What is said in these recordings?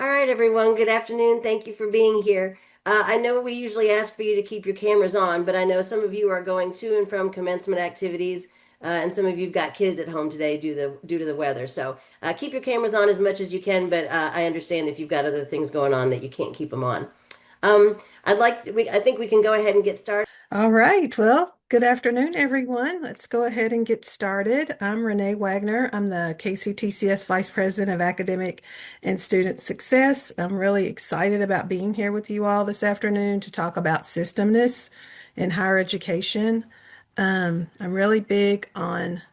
All right, everyone. Good afternoon. Thank you for being here. I know we usually ask for you to keep your cameras on, but I know some of you are going to and from commencement activities, and some of you've got kids at home today due to the weather. So keep your cameras on as much as you can, but I understand if you've got other things going on that you can't keep them on. I think we can go ahead and get started. All right. Well, good afternoon, everyone. Let's go ahead and get started. I'm Renee Wagner. I'm the KCTCS Vice President of Academic and Student Success. I'm really excited about being here with you all this afternoon to talk about systemness in higher education. I'm really big on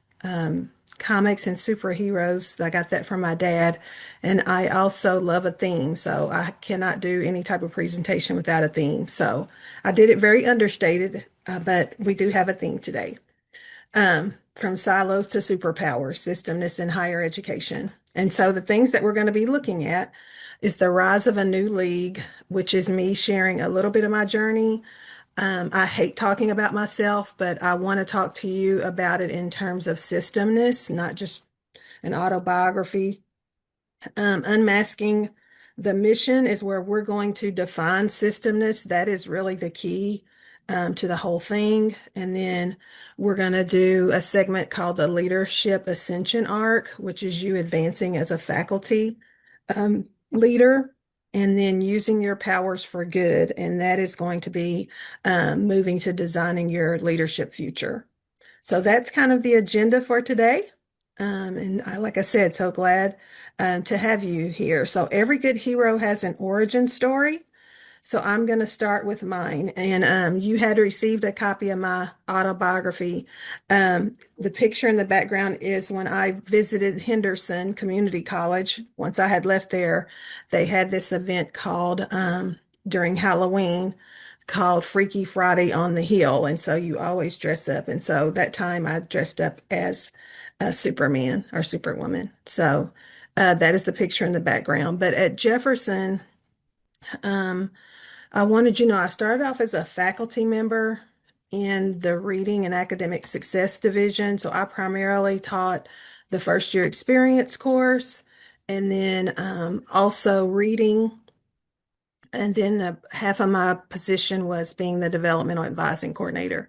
comics and superheroes. I got that from my dad. And I also love a theme. So I cannot do any type of presentation without a theme. So I did it very understated, but we do have a theme today. From silos to superpowers, systemness in higher education. And so the things that we're going to be looking at is the rise of a new league, which is me sharing a little bit of my journey. I hate talking about myself, but I want to talk to you about it in terms of systemness, not just an autobiography. Unmasking the mission is where we're going to define systemness. That is really the key to the whole thing. And then we're going to do a segment called the Leadership Ascension Arc, which is you advancing as a faculty leader and then using your powers for good. And that is going to be moving to designing your leadership future. So that's kind of the agenda for today. Like I said, so glad to have you here. So every good hero has an origin story. So I'm going to start with mine. And you had received a copy of my autobiography. The picture in the background is when I visited Henderson Community College. Once I had left there, they had this event called during Halloween called Freaky Friday on the Hill. And so you always dress up. And so that time I dressed up as a Superman or Superwoman. So that is the picture in the background. But at Jefferson, um, I wanted you to know I started off as a faculty member in the Reading and Academic Success Division. So I primarily taught the first year experience course and then also reading. And then half of my position was being the developmental advising coordinator.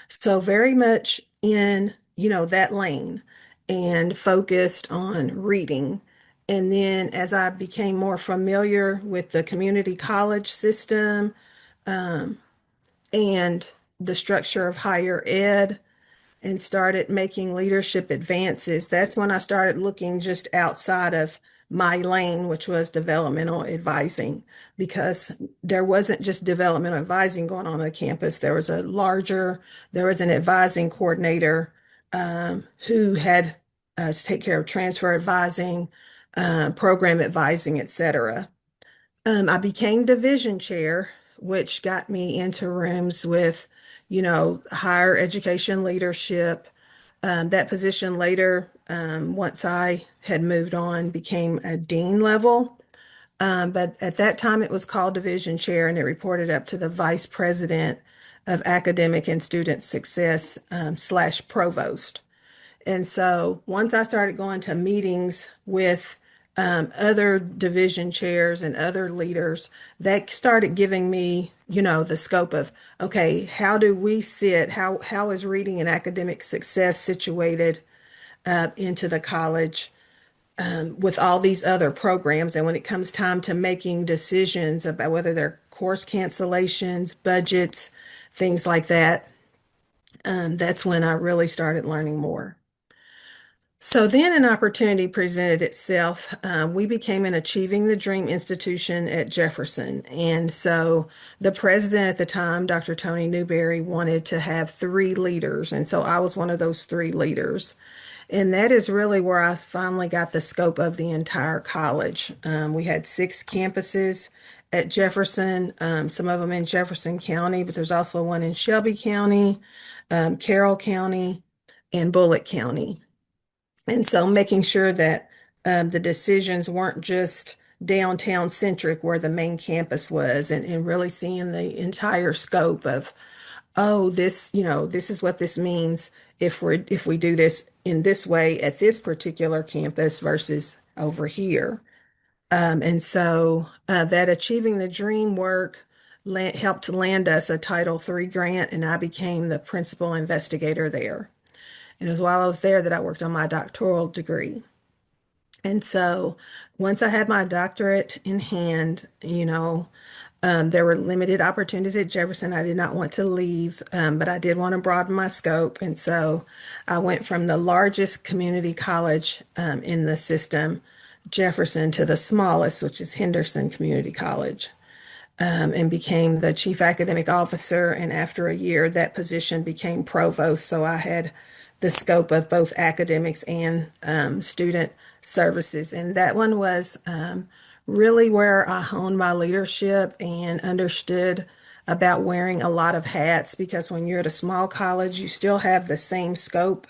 So very much in, that lane and focused on reading. And then as I became more familiar with the community college system, um, and the structure of higher ed and started making leadership advances, that's when I started looking just outside of my lane, which was developmental advising, because there wasn't just developmental advising going on the campus. There was an advising coordinator who had to take care of transfer advising, program advising, etc. I became division chair, which got me into rooms with, higher education leadership. That position later, once I had moved on, became a dean level. But at that time, it was called division chair and it reported up to the vice president of academic and student success slash provost. And so once I started going to meetings with other division chairs and other leaders, that started giving me, the scope of, okay, how do we sit? How is reading and academic success situated into the college with all these other programs? And when it comes time to making decisions about whether they're course cancellations, budgets, things like that, that's when I really started learning more. So then an opportunity presented itself. We became an Achieving the Dream institution at Jefferson. And so the president at the time, Dr. Tony Newberry, wanted to have three leaders. And so I was one of those three leaders. And that is really where I finally got the scope of the entire college. We had six campuses at Jefferson, some of them in Jefferson County, but there's also one in Shelby County, Carroll County, and Bullitt County. And so making sure that the decisions weren't just downtown centric where the main campus was and really seeing the entire scope of, oh, this is what this means if we do this in this way at this particular campus versus over here. And so that Achieving the Dream work helped land us a Title III grant, and I became the principal investigator there. And it was while I was there that I worked on my doctoral degree. And so once I had my doctorate in hand, there were limited opportunities at Jefferson. I did not want to leave, but I did want to broaden my scope. And so I went from the largest community college in the system, Jefferson, to the smallest, which is Henderson Community College, and became the chief academic officer. And after a year, that position became provost. So I had the scope of both academics and student services. And that one was really where I honed my leadership and understood about wearing a lot of hats, because when you're at a small college, you still have the same scope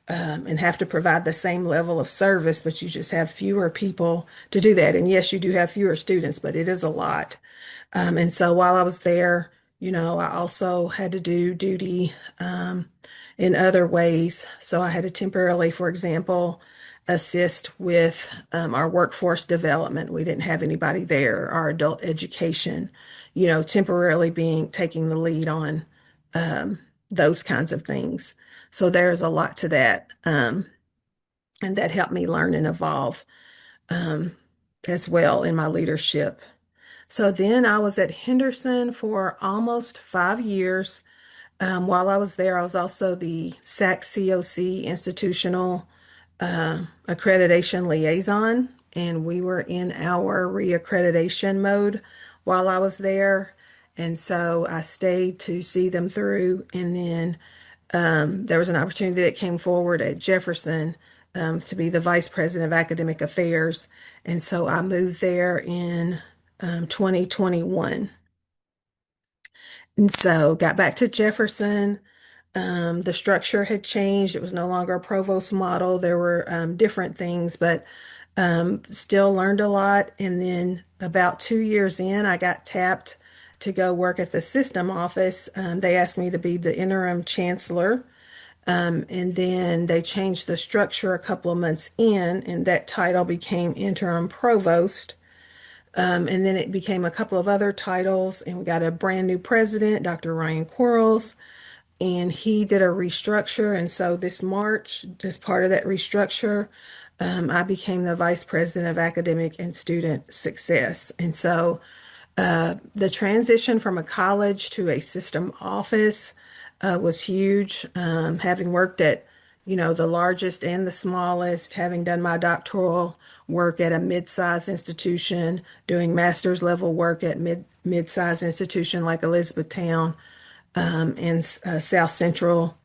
and have to provide the same level of service, but you just have fewer people to do that. And yes, you do have fewer students, but it is a lot. And so while I was there, I also had to do duty in other ways. So I had to temporarily, for example, assist with our workforce development. We didn't have anybody there, our adult education, temporarily being taking the lead on those kinds of things. So there's a lot to that. And that helped me learn and evolve um, as well in my leadership. So then I was at Henderson for almost 5 years. While I was there, I was also the SAC-COC institutional accreditation liaison, and we were in our reaccreditation mode while I was there. And so I stayed to see them through. And then there was an opportunity that came forward at Jefferson to be the vice president of academic affairs. And so I moved there in 2021. And so got back to Jefferson. The structure had changed. It was no longer a provost model. There were different things, but still learned a lot. And then about 2 years in, I got tapped to go work at the system office. They asked me to be the interim chancellor. And then they changed the structure a couple of months in, and that title became interim provost. And then it became a couple of other titles, and we got a brand new president, Dr. Ryan Quarles, and he did a restructure. And so this March, as part of that restructure, I became the vice president of academic and student success. And so the transition from a college to a system office was huge. Having worked at, the largest and the smallest, having done my doctoral work at a mid-sized institution, doing master's level work at mid-sized institution like Elizabethtown and South Central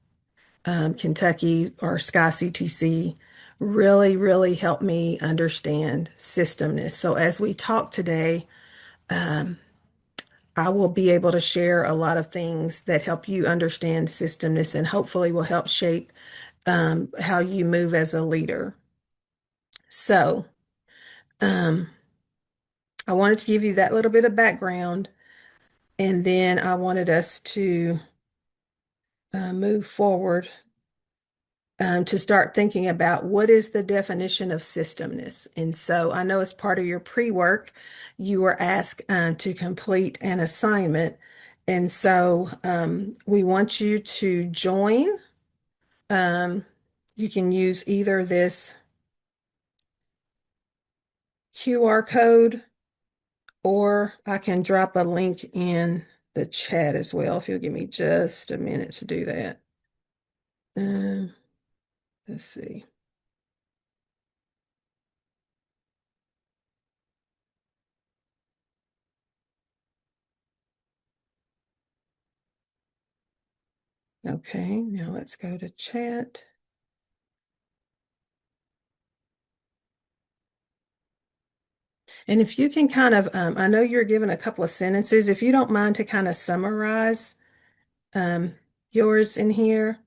Kentucky or Sky CTC, really, really helped me understand systemness. So as we talk today, I will be able to share a lot of things that help you understand systemness and hopefully will help shape how you move as a leader. So, um, I wanted to give you that little bit of background, and then I wanted us to move forward to start thinking about what is the definition of systemness. And so I know as part of your pre-work, you were asked to complete an assignment. And so we want you to join. Um, you can use either this QR code, or I can drop a link in the chat as well, if you'll give me just a minute to do that. Um, let's see. Okay, now let's go to chat. And if you can kind of, I know you're given a couple of sentences, if you don't mind to kind of summarize um, yours in here.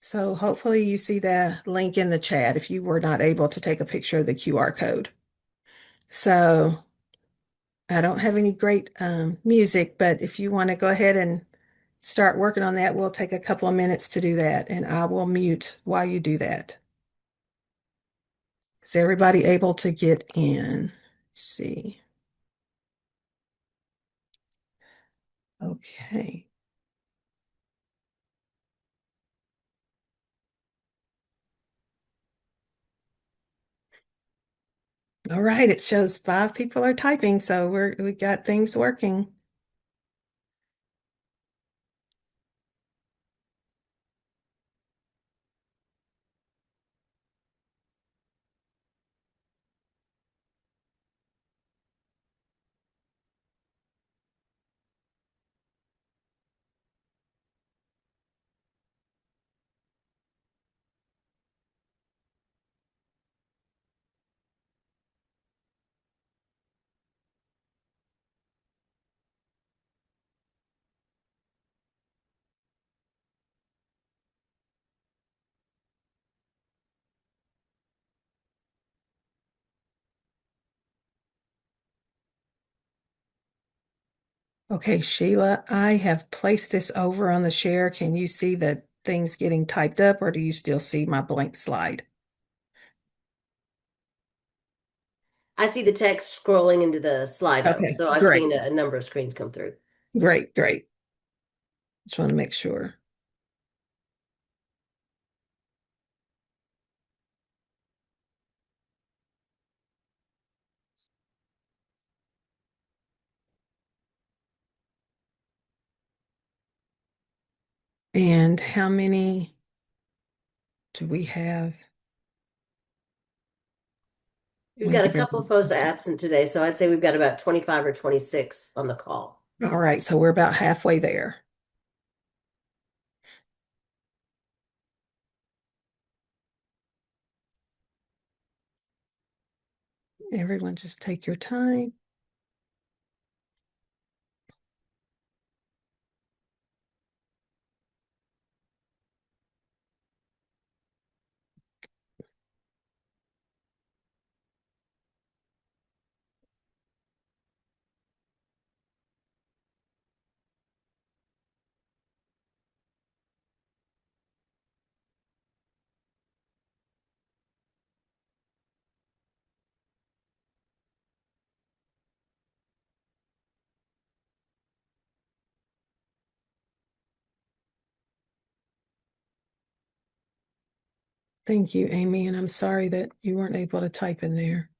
So hopefully you see the link in the chat if you were not able to take a picture of the QR code. So I don't have any great music, but if you want to go ahead and start working on that, we'll take a couple of minutes to do that, and I will mute while you do that. Is everybody able to get in? Let's see. Okay. All right, it shows 5 people are typing, so we got things working. Okay, Sheila, I have placed this over on the share. Can you see the things getting typed up, or do you still see my blank slide? I see the text scrolling into the Slido, Okay, so I've great, seen a number of screens come through. great, great. Just want to make sure. And how many do we have? We've Want got to a give couple of everyone. folks absent today, so I'd say we've got about 25 or 26 on the call. All right, so we're about halfway there. Everyone just take your time. Thank you, Amy, and I'm sorry that you weren't able to type in there.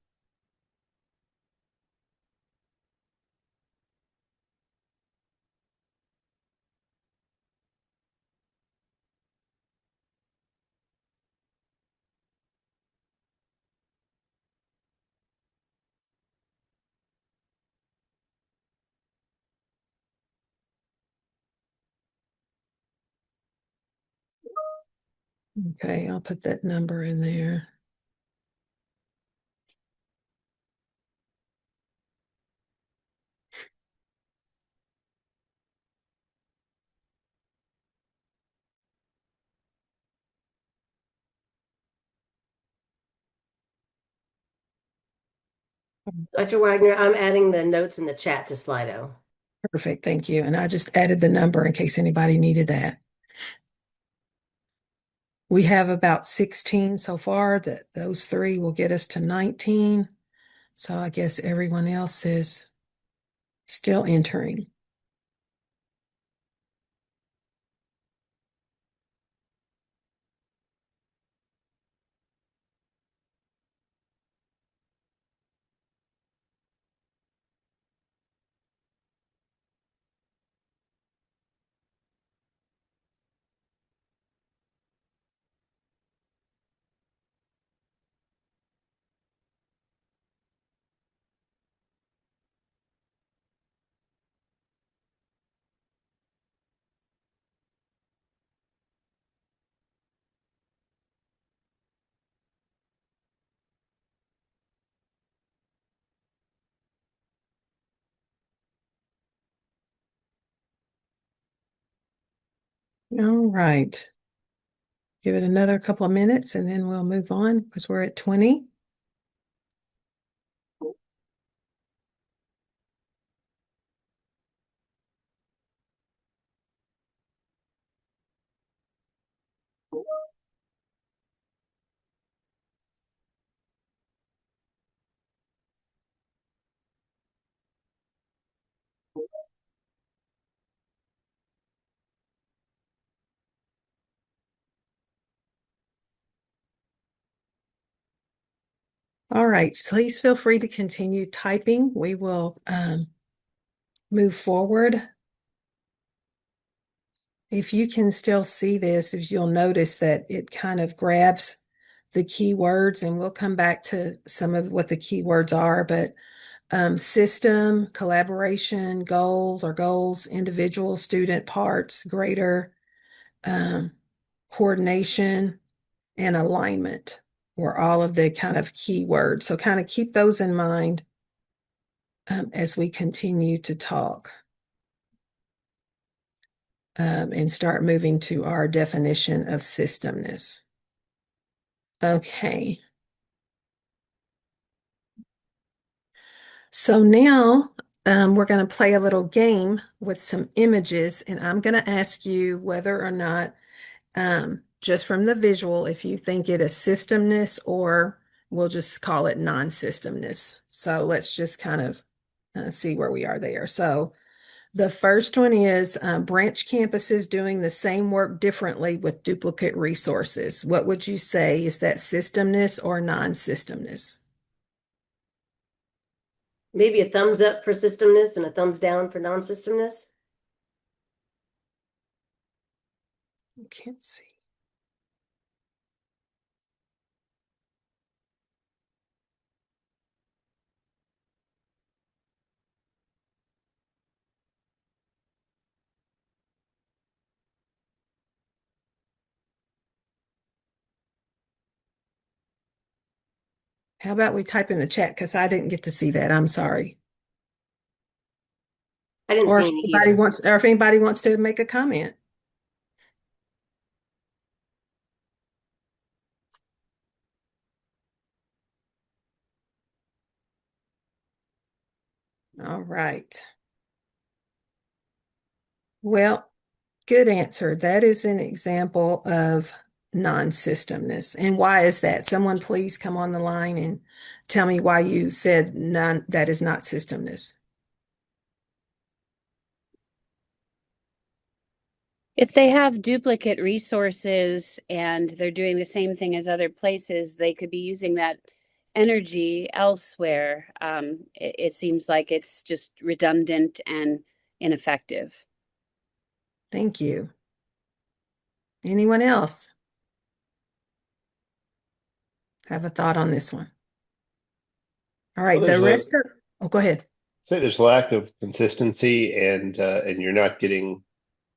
Okay, I'll put that number in there. Dr. Wagner, I'm adding the notes in the chat to Slido. Perfect, thank you. And I just added the number in case anybody needed that. We have about 16 so far. That those 3 will get us to 19. So I guess everyone else is still entering. All right. Give it another couple of minutes and then we'll move on because we're at 20. All right, please feel free to continue typing. We will move forward. If you can still see this, if you'll notice that it kind of grabs the keywords, and we'll come back to some of what the keywords are, but system, collaboration, goals, individual, student, parts, greater, um, coordination, and alignment were all of the kind of keywords. So kind of keep those in mind as we continue to talk and start moving to our definition of systemness. Okay. So now we're going to play a little game with some images, and I'm going to ask you whether or not, just from the visual, if you think it is systemness or we'll just call it non-systemness. So let's just kind of see where we are there. So the first one is branch campuses doing the same work differently with duplicate resources. What would you say? Is that systemness or non-systemness? Maybe a thumbs up for systemness and a thumbs down for non-systemness. Can't see. How about we type in the chat because I didn't get to see that. I'm sorry. I didn't Or see if any anybody either. wants to make a comment. All right. Well, good answer. That is an example of non-systemness. And why is that? Someone please come on the line and tell me why you said none, that is not systemness. If they have duplicate resources and they're doing the same thing as other places, they could be using that energy elsewhere. It seems like it's just redundant and ineffective. Thank you. Anyone else have a thought on this one? All right, Well, the rest of, oh, go ahead. say there's lack of consistency and you're not getting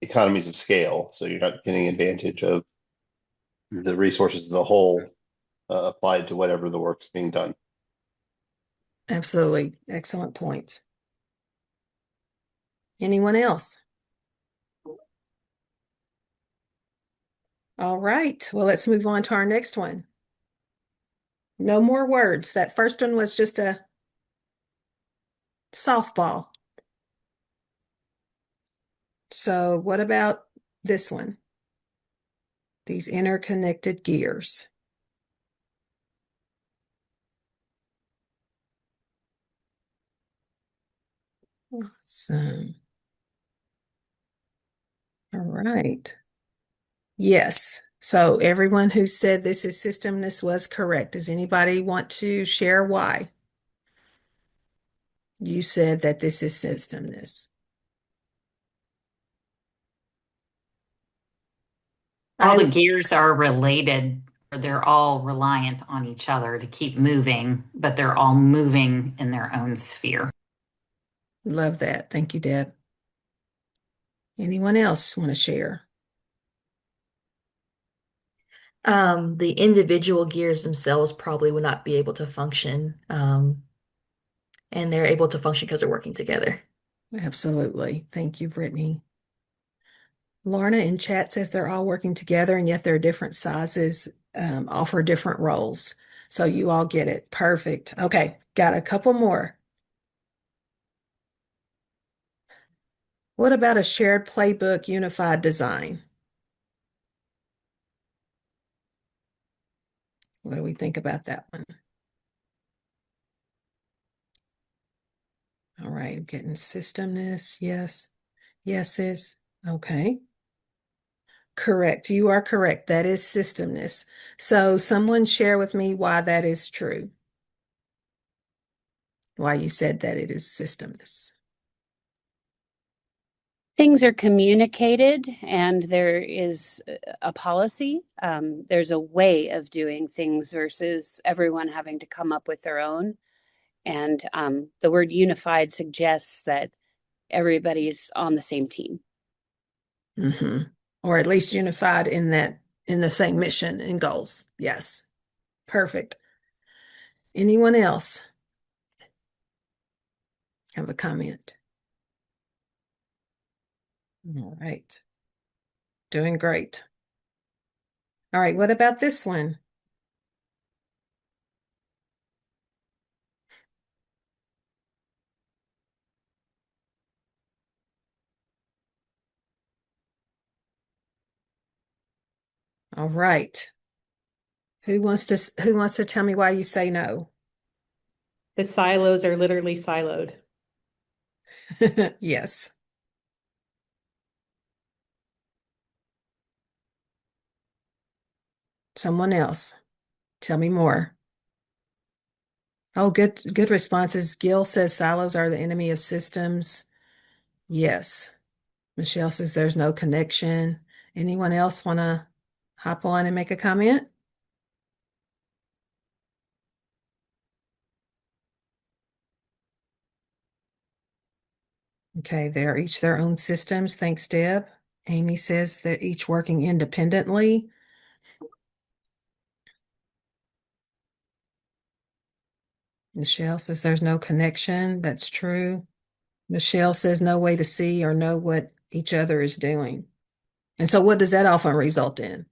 economies of scale, so you're not getting advantage of the resources of the whole applied to whatever the work's being done. Absolutely. Excellent point. Anyone else? All right. Well, let's move on to our next one. No more words. That first one was just a softball. So what about this one? These interconnected gears. Awesome. All right. Yes. So everyone who said this is systemness was correct. Does anybody want to share why? You said that this is systemness. All the gears are related, or they're all reliant on each other to keep moving, but they're all moving in their own sphere. Love that. Thank you, Deb. Anyone else want to share? The individual gears themselves probably would not be able to function, and they're able to function because they're working together. Absolutely. Thank you, Brittany. Lorna in chat says they're all working together and yet they're different sizes, offer different roles. So you all get it. Perfect. Okay, got a couple more. What about a shared playbook, unified design? What do we think about that one? All right, I'm getting systemness. Yes. Yeses. Okay. Correct. You are correct. That is systemness. So someone share with me why that is true. why you said that it is systemness. Things are communicated and there is a policy. There's a way of doing things versus everyone having to come up with their own. And the word unified suggests that everybody's on the same team. Or at least unified in the same mission and goals. Yes. Perfect. Anyone else have a comment? All right. Doing great. All right, what about this one? All right. Who wants to tell me why you say no? The silos are literally siloed. Yes. Someone else. Tell me more. Oh, good responses. Gil says silos are the enemy of systems. Yes. Michelle says there's no connection. Anyone else want to hop on and make a comment? Okay, they're each their own systems. Thanks, Deb. Amy says they're each working independently. Michelle says there's no connection. That's true. Michelle says no way to see or know what each other is doing. And so what does that often result in?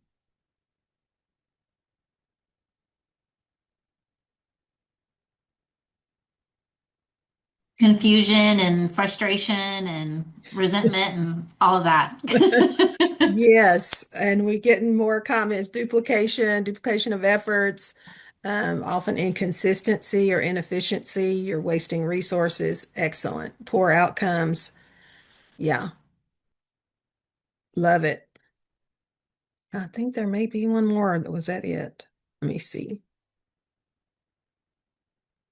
Confusion and frustration and resentment and all of that. Yes, and we're getting more comments, duplication of efforts, often inconsistency or inefficiency, you're wasting resources. Excellent. Poor outcomes. Yeah, love it. I think there may be one more. Was that it? Let me see.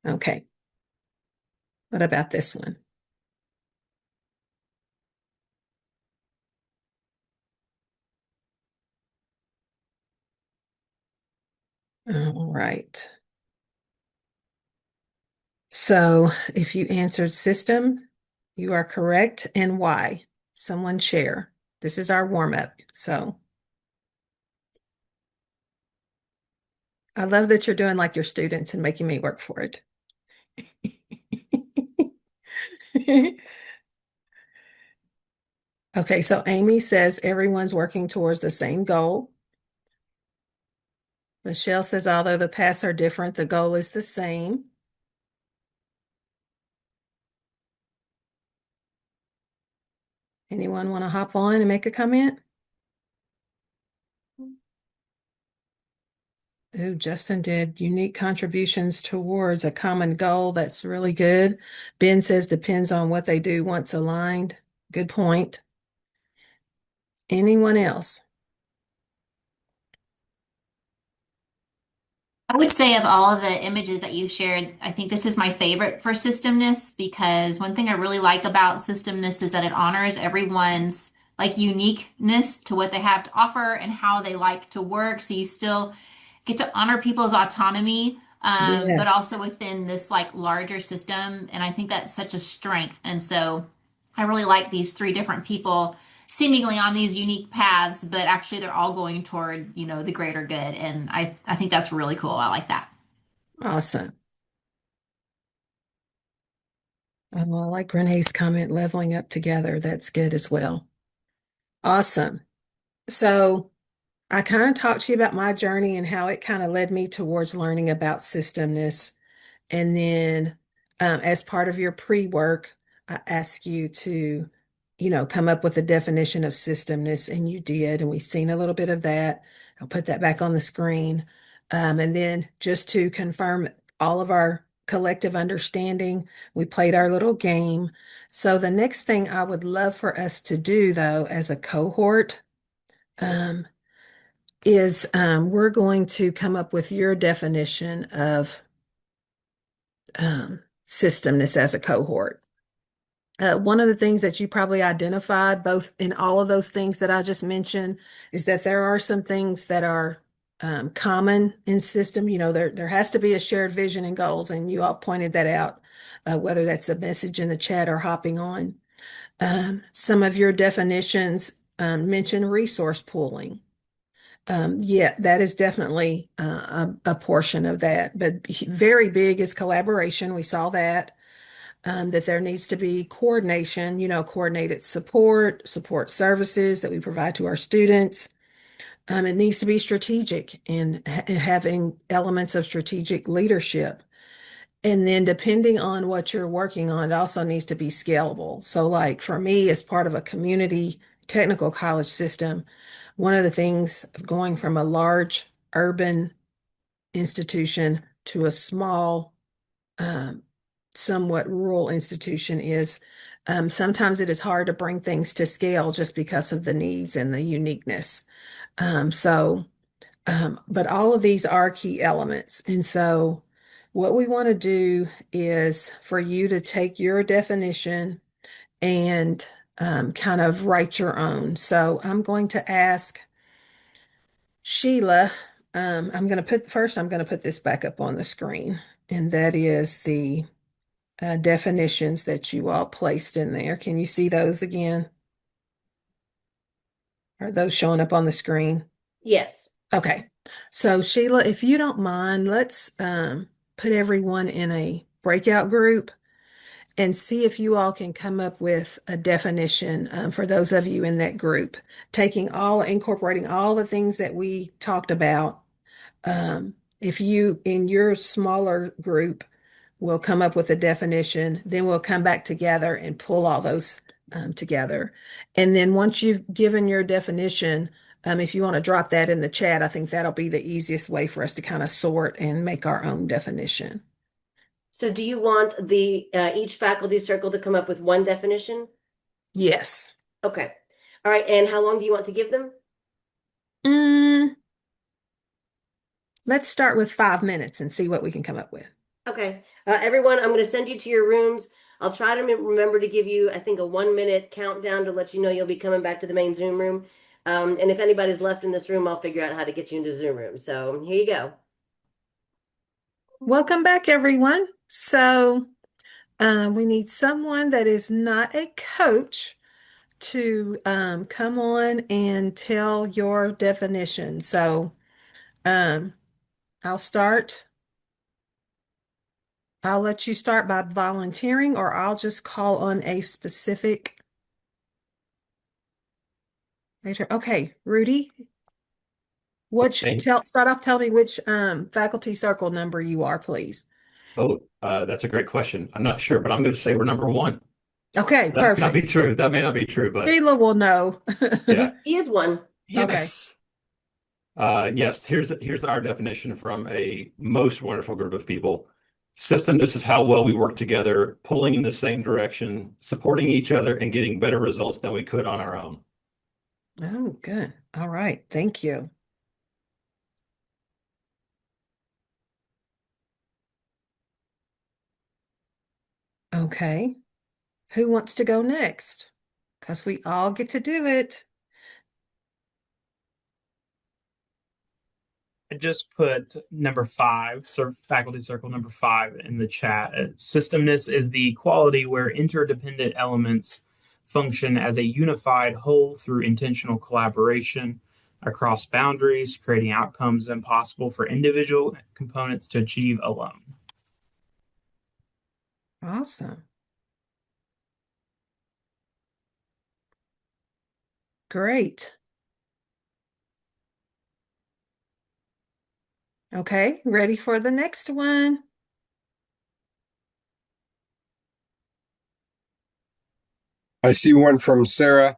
Okay. What about this one? All right. So if you answered system, you are correct. And why? Someone share. This is our warm up. So I love that you're doing like your students and making me work for it. Okay, so Amy says everyone's working towards the same goal. Michelle says, although the paths are different, the goal is the same. Anyone want to hop on and make a comment? Oh, Justin did unique contributions towards a common goal. That's really good. Ben says depends on what they do once aligned. Good point. Anyone else? I would say of all of the images that you've shared, I think this is my favorite for systemness because one thing I really like about systemness is that it honors everyone's like uniqueness to what they have to offer and how they like to work. So you still get to honor people's autonomy, but Yes. also within this like larger system. And I think that's such a strength. And so I really like these three different people seemingly on these unique paths, but actually they're all going toward, the greater good. And I think that's really cool. I like that. Awesome. I like Renee's comment, leveling up together. That's good as well. Awesome. So I kind of talked to you about my journey and how it kind of led me towards learning about systemness. And then as part of your pre-work, I asked you to, come up with a definition of systemness, and you did, and we've seen a little bit of that. I'll put that back on the screen. And then just to confirm all of our collective understanding, we played our little game. So the next thing I would love for us to do, though, as a cohort, um, is we're going to come up with your definition of systemness as a cohort. One of the things that you probably identified, both in all of those things that I just mentioned, is that there are some things that are common in system. You know, there has to be a shared vision and goals, and you all pointed that out, whether that's a message in the chat or hopping on. Some of your definitions mention resource pooling. Yeah, that is definitely a portion of that, but very big is collaboration. We saw that. That there needs to be coordination, you know, coordinated support services that we provide to our students. It needs to be strategic and having elements of strategic leadership. And then depending on what you're working on, it also needs to be scalable. So like for me, as part of a community technical college system, one of the things of going from a large urban institution to a small, somewhat rural institution is sometimes it is hard to bring things to scale just because of the needs and the uniqueness. But all of these are key elements. And so what we want to do is for you to take your definition and kind of write your own. So I'm going to ask Sheila, I'm going to put this back up on the screen, and that is the definitions that you all placed in there. Can you see those again? Are those showing up on the screen? Yes. Okay. So Sheila, if you don't mind, let's put everyone in a breakout group and see if you all can come up with a definition for those of you in that group, incorporating all the things that we talked about. If you, in your smaller group, will come up with a definition, then we'll come back together and pull all those together. And then once you've given your definition, if you want to drop that in the chat, I think that'll be the easiest way for us to kind of sort and make our own definition. So do you want the each faculty circle to come up with one definition? Yes. Okay. All right. And how long do you want to give them? Let's start with 5 minutes and see what we can come up with. Okay. Everyone, I'm going to send you to your rooms. I'll try to remember to give you, I think, a 1-minute countdown to let you know you'll be coming back to the main Zoom room. And if anybody's left in this room, I'll figure out how to get you into Zoom room. So here you go. Welcome back, everyone. So we need someone that is not a coach to come on and tell your definition. So I'll start. I'll let you start by volunteering, or I'll just call on a specific later. Okay, Rudy, start off, tell me which faculty circle number you are, please. Oh, that's a great question. I'm not sure, but I'm going to say we're number 1. Okay, That may not perfect. be true. That may not be true, but Sheila will know. yeah. He is one. Yes. Yes, here's our definition from a most wonderful group of people. Systemness is how well we work together, pulling in the same direction, supporting each other, and getting better results than we could on our own. Oh, good. All right. Thank you. Okay. Who wants to go next? Because we all get to do it. I just put number 5, faculty circle number 5 in the chat. Systemness is the quality where interdependent elements function as a unified whole through intentional collaboration across boundaries, creating outcomes impossible for individual components to achieve alone. Awesome. Great. Okay, ready for the next one? I see one from Sarah.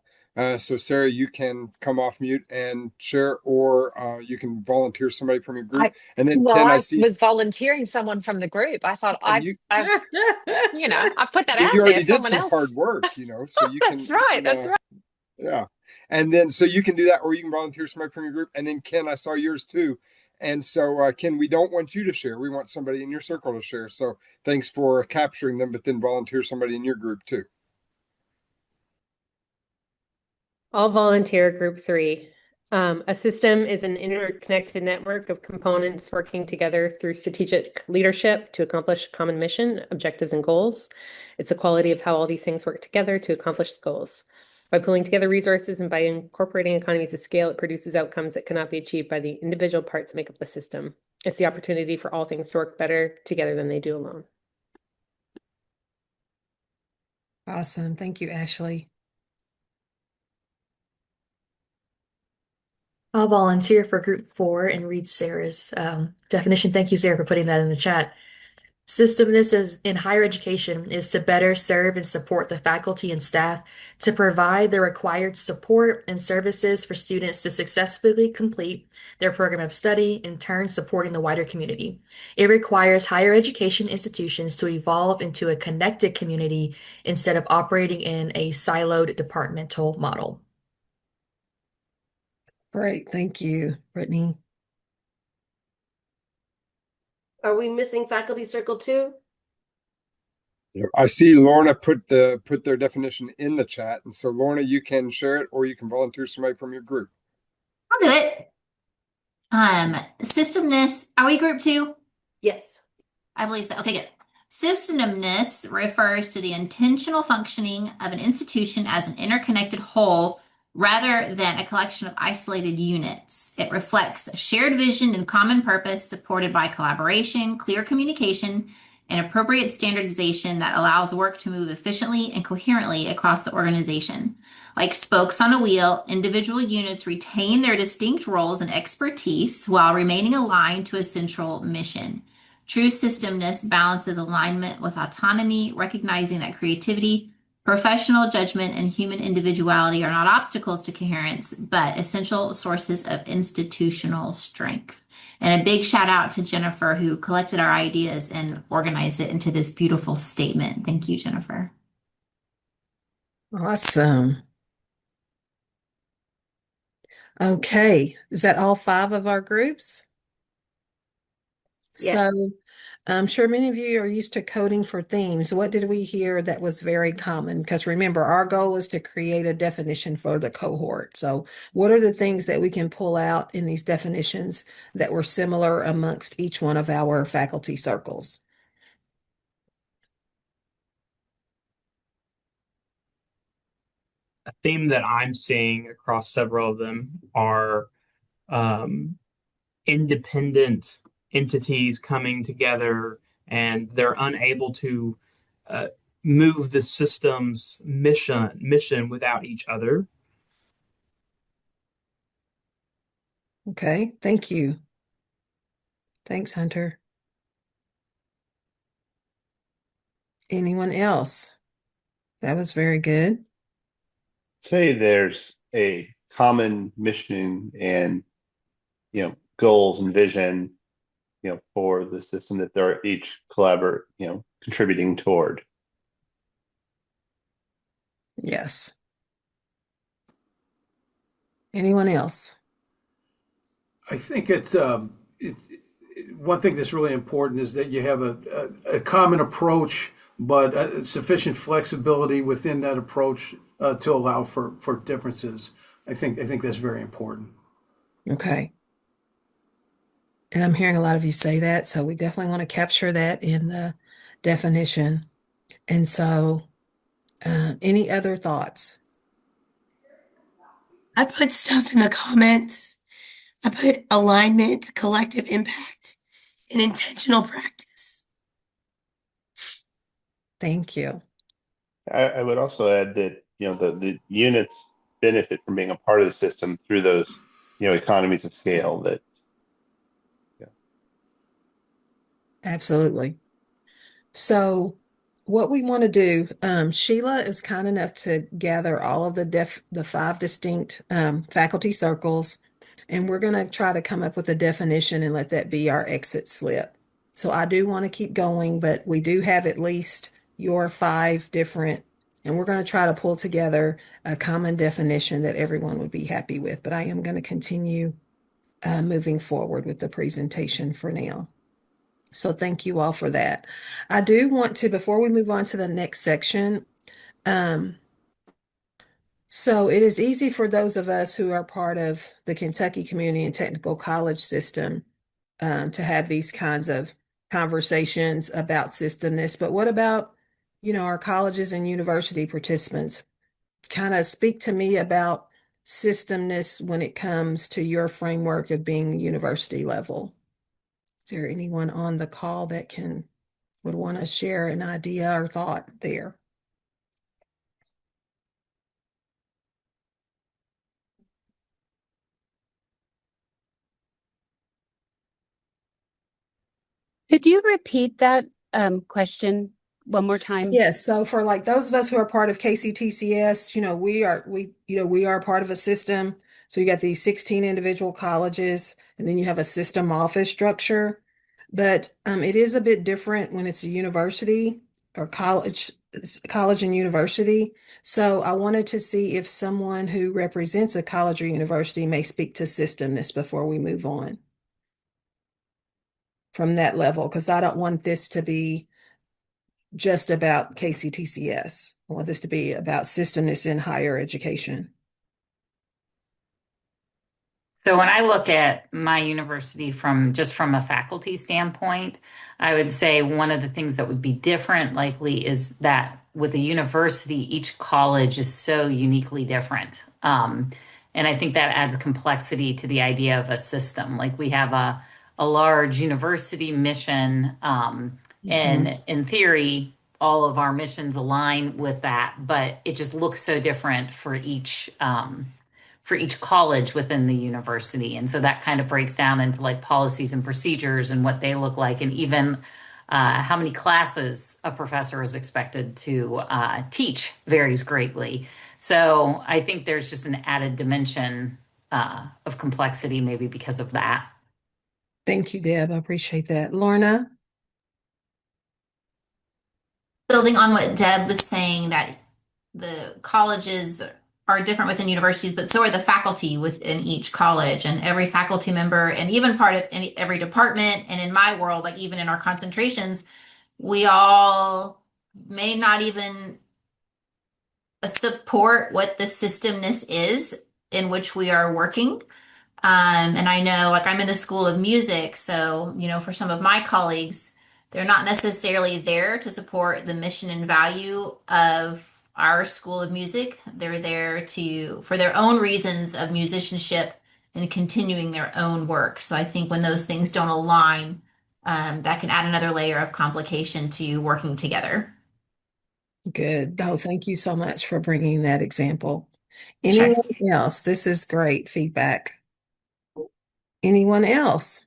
So Sarah, you can come off mute and share, or you can volunteer somebody from your group. And then Well, Ken, I I see was volunteering someone from the proup. I thought and I've you I put that you out there. already did Someone some else. hard work, so you can That's right. That's right. yeah. And then so you can do that, or you can volunteer somebody from your group. And then Ken, I saw yours too. And so, Ken, we don't want you to share. We want somebody in your circle to share. So thanks for capturing them, but then volunteer somebody in your group too. I'll volunteer group 3. A system is an interconnected network of components working together through strategic leadership to accomplish a common mission, objectives, and goals. It's the quality of how all these things work together to accomplish the goals. By pulling together resources and by incorporating economies of scale, it produces outcomes that cannot be achieved by the individual parts that make up the system. It's the opportunity for all things to work better together than they do alone. Awesome. Thank you, Ashley. I'll volunteer for group 4 and read Sarah's definition. Thank you, Sarah, for putting that in the chat. Systemness is in higher education is to better serve and support the faculty and staff to provide the required support and services for students to successfully complete their program of study, in turn supporting the wider community. It requires higher education institutions to evolve into a connected community instead of operating in a siloed departmental model. Great. Thank you, Brittany. Are we missing faculty circle 2? I see Lorna put their definition in the chat. And so Lorna, you can share it or you can volunteer somebody from your group. I'll do it. Systemness, are we group 2? Yes. I believe so. Okay, good. Systemness refers to the intentional functioning of an institution as an interconnected whole rather than a collection of isolated units. It reflects a shared vision and common purpose supported by collaboration, clear communication, and appropriate standardization that allows work to move efficiently and coherently across the organization. Like spokes on a wheel, individual units retain their distinct roles and expertise while remaining aligned to a central mission. True systemness balances alignment with autonomy, recognizing that creativity, professional judgment, and human individuality are not obstacles to coherence, but essential sources of institutional strength. And a big shout out to Jennifer, who collected our ideas and organized it into this beautiful statement. Thank you, Jennifer. Awesome. Okay. Is that all 5 of our groups? Yes. So I'm sure many of you are used to coding for themes. What did we hear that was very common? Because remember, our goal is to create a definition for the cohort. So what are the things that we can pull out in these definitions that were similar amongst each one of our faculty circles? A theme that I'm seeing across several of them are independent entities coming together, and they're unable to move the system's mission without each other. Okay, thank you. Thanks, Hunter. Anyone else? That was very good. Say there's a common mission and goals and vision for the system that they're each contributing toward. Yes. Anyone else? I think it's one thing that's really important is that you have a common approach, but sufficient flexibility within that approach to allow for differences. I think that's very important. Okay. And I'm hearing a lot of you say that, so we definitely want to capture that in the definition. And so, any other thoughts? I put stuff in the comments. I put alignment, collective impact, and intentional practice. Thank you. I would also add that the units benefit from being a part of the system through those economies of scale that. Absolutely. So what we want to do, Sheila is kind enough to gather all of the 5 distinct faculty circles, and we're going to try to come up with a definition and let that be our exit slip. So I do want to keep going, but we do have at least your 5 different, and we're going to try to pull together a common definition that everyone would be happy with. But I am going to continue moving forward with the presentation for now. So thank you all for that. I do want to, before we move on to the next section, so it is easy for those of us who are part of the Kentucky Community and Technical College system to have these kinds of conversations about systemness. But what about, our colleges and university participants? Kind of speak to me about systemness when it comes to your framework of being university level. Is there anyone on the call that would want to share an idea or thought there? Could you repeat that question one more time? Yes. So for like those of us who are part of KCTCS, we are part of a system. So you got these 16 individual colleges, and then you have a system office structure. But it is a bit different when it's a university or college and university. So I wanted to see if someone who represents a college or university may speak to systemness before we move on from that level, because I don't want this to be just about KCTCS. I want this to be about systemness in higher education. So when I look at my university from a faculty standpoint, I would say one of the things that would be different likely is that with a university, each college is so uniquely different. And I think that adds complexity to the idea of a system. Like we have a large university mission, and in theory, all of our missions align with that, but it just looks so different for each college within the university. And so that kind of breaks down into like policies and procedures and what they look like, and even how many classes a professor is expected to teach varies greatly. So I think there's just an added dimension of complexity maybe because of that. Thank you, Deb. I appreciate that. Lorna? Building on what Deb was saying, that the colleges are different within universities, but so are the faculty within each college, and every faculty member, and even part of every department. And in my world, like even in our concentrations, we all may not even support what the systemness is in which we are working. And I know, like, I'm in the School of Music, so, for some of my colleagues, they're not necessarily there to support the mission and value of our School of Music. They're there for their own reasons of musicianship and continuing their own work. So I think when those things don't align, that can add another layer of complication to working together. Good. No, thank you so much for bringing that example. Anyone else? This is great feedback. Anyone else?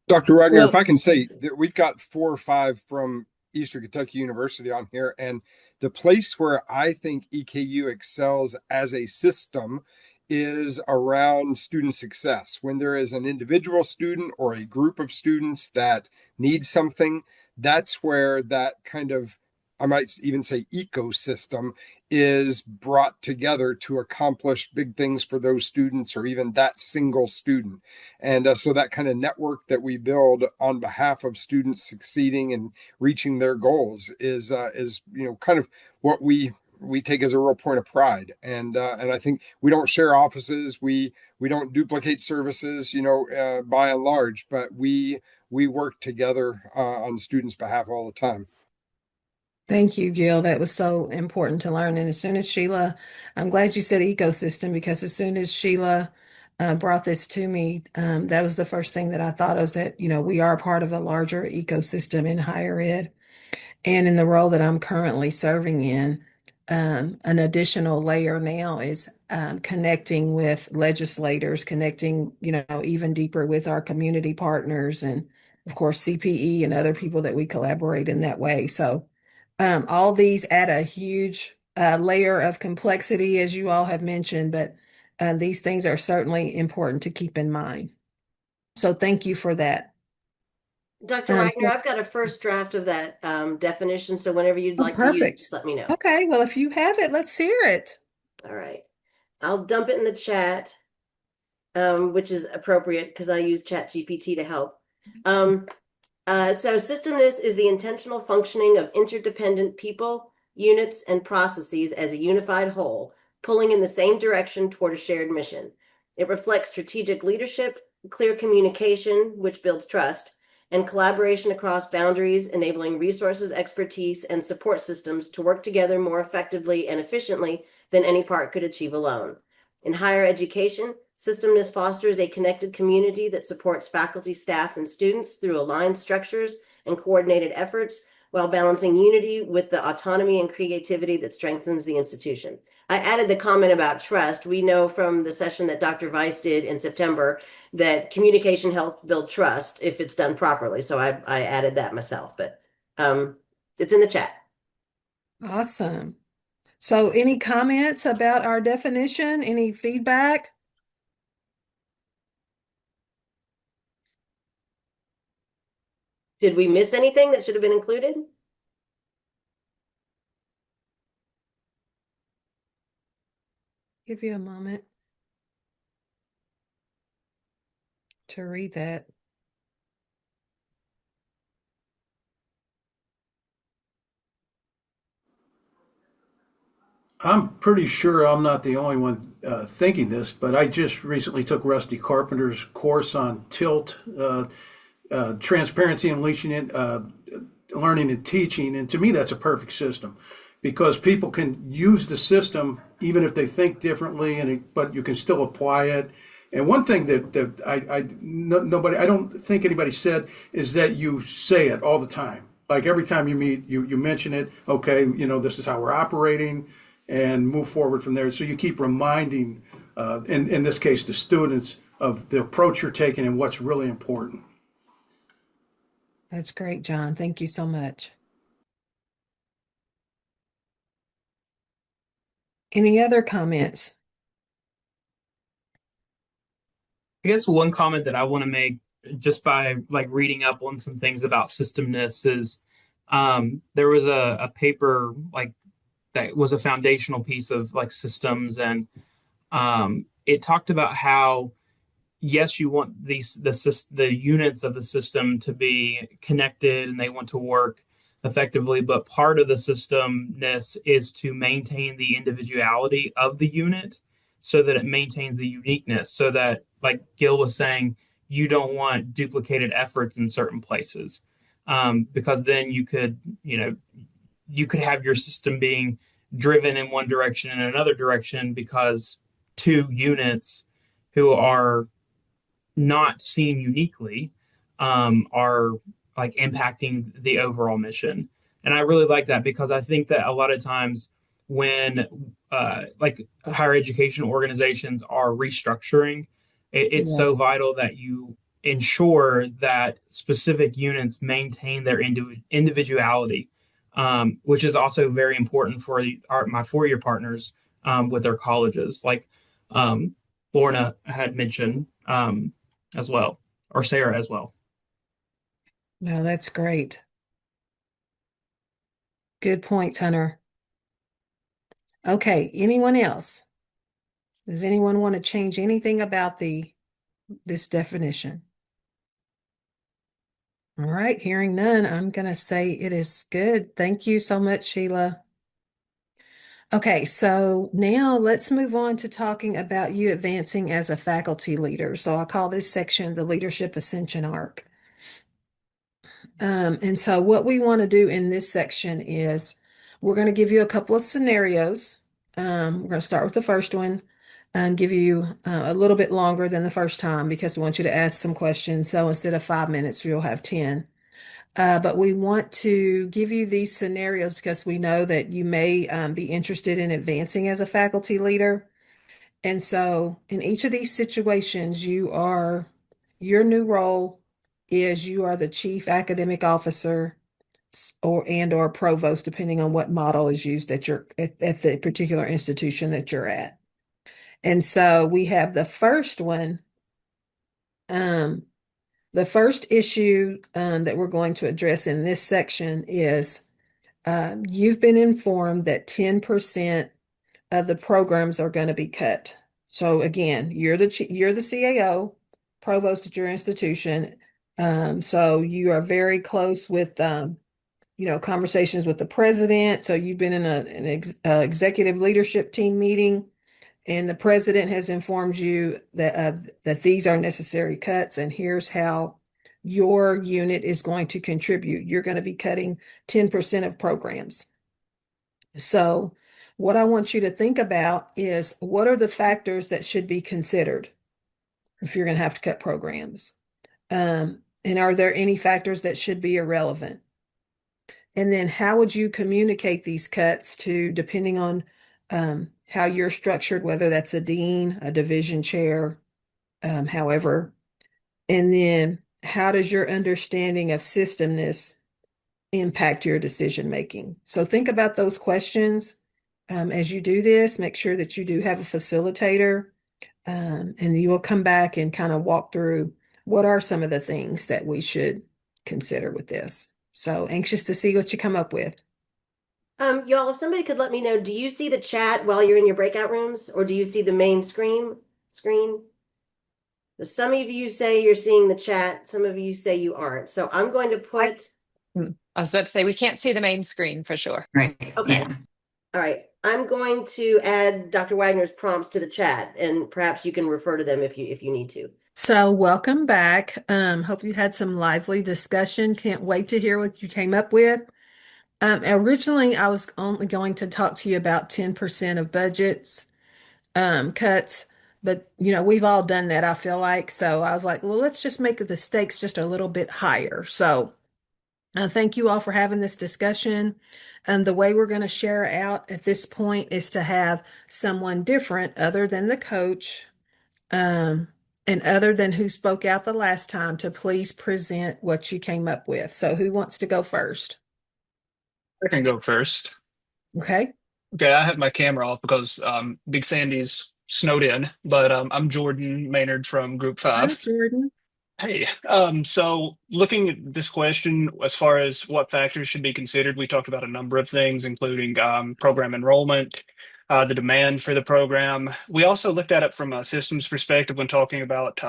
Dr. Wagner, Well- if I can say that we've got 4 or 5 from Eastern Kentucky University on here, and the place where I think EKU excels as a system is around student success. When there is an individual student or a group of students that need something, that's where that kind of, I might even say, ecosystem is brought together to accomplish big things for those students or even that single student. And so that kind of network that we build on behalf of students succeeding and reaching their goals is kind of what we take as a real point of pride. And I think we don't share offices, we don't duplicate services, by and large, but we work together on students' behalf all the time. Thank you, Gil. That was so important to learn. And as soon as Sheila, I'm glad you said ecosystem, because as soon as Sheila brought this to me, that was the first thing that I thought was that, we are part of a larger ecosystem in higher ed. And in the role that I'm currently serving in, an additional layer now is connecting with legislators, connecting, even deeper with our community partners, and of course, CPE and other people that we collaborate in that way. So all these add a huge layer of complexity, as you all have mentioned, but these things are certainly important to keep in mind. So thank you for that. Dr. Wagner, I've got a first draft of that definition, so whenever you'd like to use it, just let me know. Okay, well, if you have it, let's hear it. All right. I'll dump it in the chat. which is appropriate because I use ChatGPT to help. So systemness is the intentional functioning of interdependent people, units, and processes as a unified whole, pulling in the same direction toward a shared mission. It reflects strategic leadership, clear communication, which builds trust, and collaboration across boundaries, enabling resources, expertise, and support systems to work together more effectively and efficiently than any part could achieve alone. In higher education, systemness fosters a connected community that supports faculty, staff, and students through aligned structures and coordinated efforts while balancing unity with the autonomy and creativity that strengthens the institution. I added the comment about trust. We know from the session that Dr. Weiss did in September that communication helps build trust if it's done properly. So I added that myself, but it's in the chat. Awesome. So any comments about our definition? Any feedback? Did we miss anything that should have been included? Give you a moment to read that. I'm pretty sure I'm not the only one thinking this, but I just recently took Rusty Carpenter's course on tilt, transparency, and learning and teaching. And to me, that's a perfect system because people can use the system even if they think differently, but you can still apply it. And one thing that I don't think anybody said is that you say it all the time. Like every time you meet, you mention it. Okay, this is how we're operating, and move forward from there. So you keep reminding, in this case, the students of the approach you're taking and what's really important. That's great, John. Thank you so much. Any other comments? I guess one comment that I want to make just by reading up on some things about systemness is there was a paper that was a foundational piece of systems, and it talked about how yes, you want the units of the system to be connected and they want to work effectively, but part of the systemness is to maintain the individuality of the unit so that it maintains the uniqueness, so that, like Gil was saying, you don't want duplicated efforts in certain places, because then you could have your system being driven in one direction and another direction because two units who are not seen uniquely are impacting the overall mission. And I really like that because I think that a lot of times when higher education organizations are restructuring, it's so vital that you ensure that specific units maintain their individuality, which is also very important for my four-year partners with their colleges, like Lorna had mentioned as well, or Sarah as well. No, that's great. Good point, Hunter. Okay, anyone else? Does anyone want to change anything about this definition? All right, hearing none, I'm going to say it is good. Thank you so much, Sheila. Okay, so now let's move on to talking about you advancing as a faculty leader. So I'll call this section the Leadership Ascension Arc. And so what we want to do in this section is we're going to give you a couple of scenarios. We're going to start with the first one and give you a little bit longer than the first time because we want you to ask some questions. So instead of 5 minutes, you'll have 10. But we want to give you these scenarios because we know that you may be interested in advancing as a faculty leader. And so in each of these situations, your new role is you are the chief academic officer or provost, depending on what model is used at the particular institution that you're at. And so we have the first one. The first issue that we're going to address in this section is you've been informed that 10% of the programs are going to be cut. So again, you're the CAO, provost at your institution. So you are very close with conversations with the president. So you've been in executive leadership team meeting, and the president has informed you that these are necessary cuts, and here's how your unit is going to contribute. You're going to be cutting 10% of programs. So what I want you to think about is, what are the factors that should be considered if you're going to have to cut programs? And are there any factors that should be irrelevant? And then how would you communicate these cuts to, depending on how you're structured, whether that's a dean, a division chair, however. And then how does your understanding of systemness impact your decision making? So think about those questions as you do this. Make sure that you do have a facilitator, and you will come back and kind of walk through what are some of the things that we should consider with this. So anxious to see what you come up with. Y'all, if somebody could let me know, do you see the chat while you're in your breakout rooms, or do you see the main screen? Some of you say you're seeing the chat, some of you say you aren't. So I'm going to put. I was about to say we can't see the main screen for sure. Right. Okay. Yeah. All right. I'm going to add Dr. Wagner's prompts to the chat, and perhaps you can refer to them if you need to. So welcome back. Hope you had some lively discussion. Can't wait to hear what you came up with. Originally, I was only going to talk to you about 10% of budgets cuts, but we've all done that, I feel like. So I was like, well, let's just make the stakes just a little bit higher. So thank you all for having this discussion. The way we're going to share out at this point is to have someone different other than the coach, and other than who spoke out the last time, to please present what you came up with. So who wants to go first? I can go first. Okay. Okay, I have my camera off because Big Sandy's snowed in, but I'm Jordan Maynard from Group Hi, 5. Jordan. Hey, so looking at this question as far as what factors should be considered, we talked about a number of things, including program enrollment, the demand for the program. We also looked at it from a systems perspective when talking about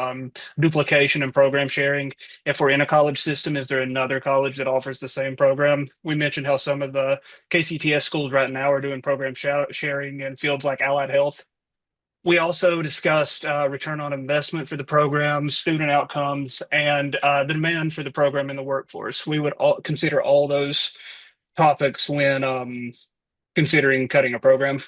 duplication and program sharing. If we're in a college system, is there another college that offers the same program? We mentioned how some of the KCTS schools right now are doing program sharing in fields like allied health. We also discussed return on investment for the program, student outcomes, and the demand for the program in the workforce. We would consider all those topics when considering cutting a program.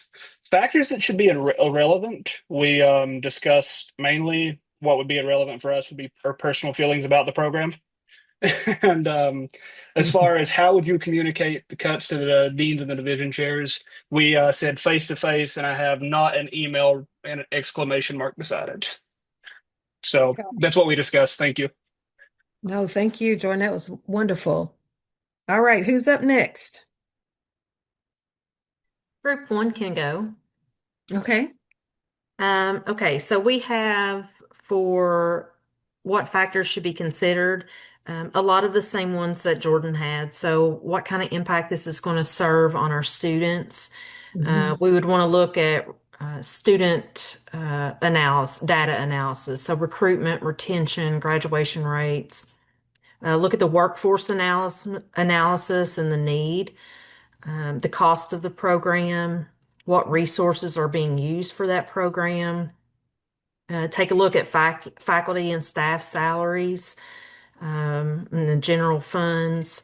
Factors that should be irrelevant, we discussed mainly what would be irrelevant for us would be our personal feelings about the program. And as far as how would you communicate the cuts to the deans and the division chairs, we said face to face, and I have not an email and an exclamation mark beside it. So that's what we discussed. Thank you. No, thank you, Jordan. That was wonderful. All right, who's up next? Group 1 can go. Okay. Okay, so we have for what factors should be considered, a lot of the same ones that Jordan had. So what kind of impact this is going to serve on our students. We would want to look at student data analysis. So recruitment, retention, graduation rates. Look at the workforce analysis and the need, the cost of the program, what resources are being used for that program. Take a look at faculty and staff salaries, and the general funds.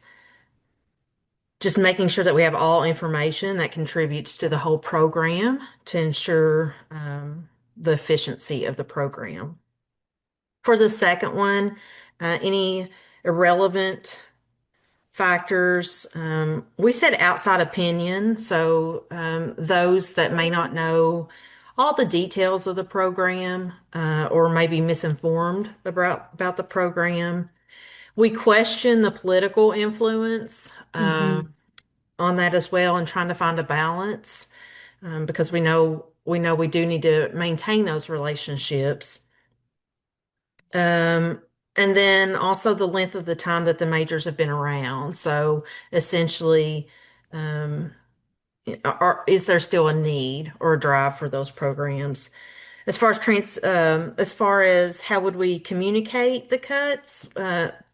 Just making sure that we have all information that contributes to the whole program to ensure the efficiency of the program. For the second one, any irrelevant factors, we said outside opinion. So those that may not know all the details of the program or may be misinformed about the program. We question the political influence on that as well, and trying to find a balance because we know we do need to maintain those relationships. And then also the length of the time that the majors have been around. So essentially, is there still a need or a drive for those programs? As far as how would we communicate the cuts,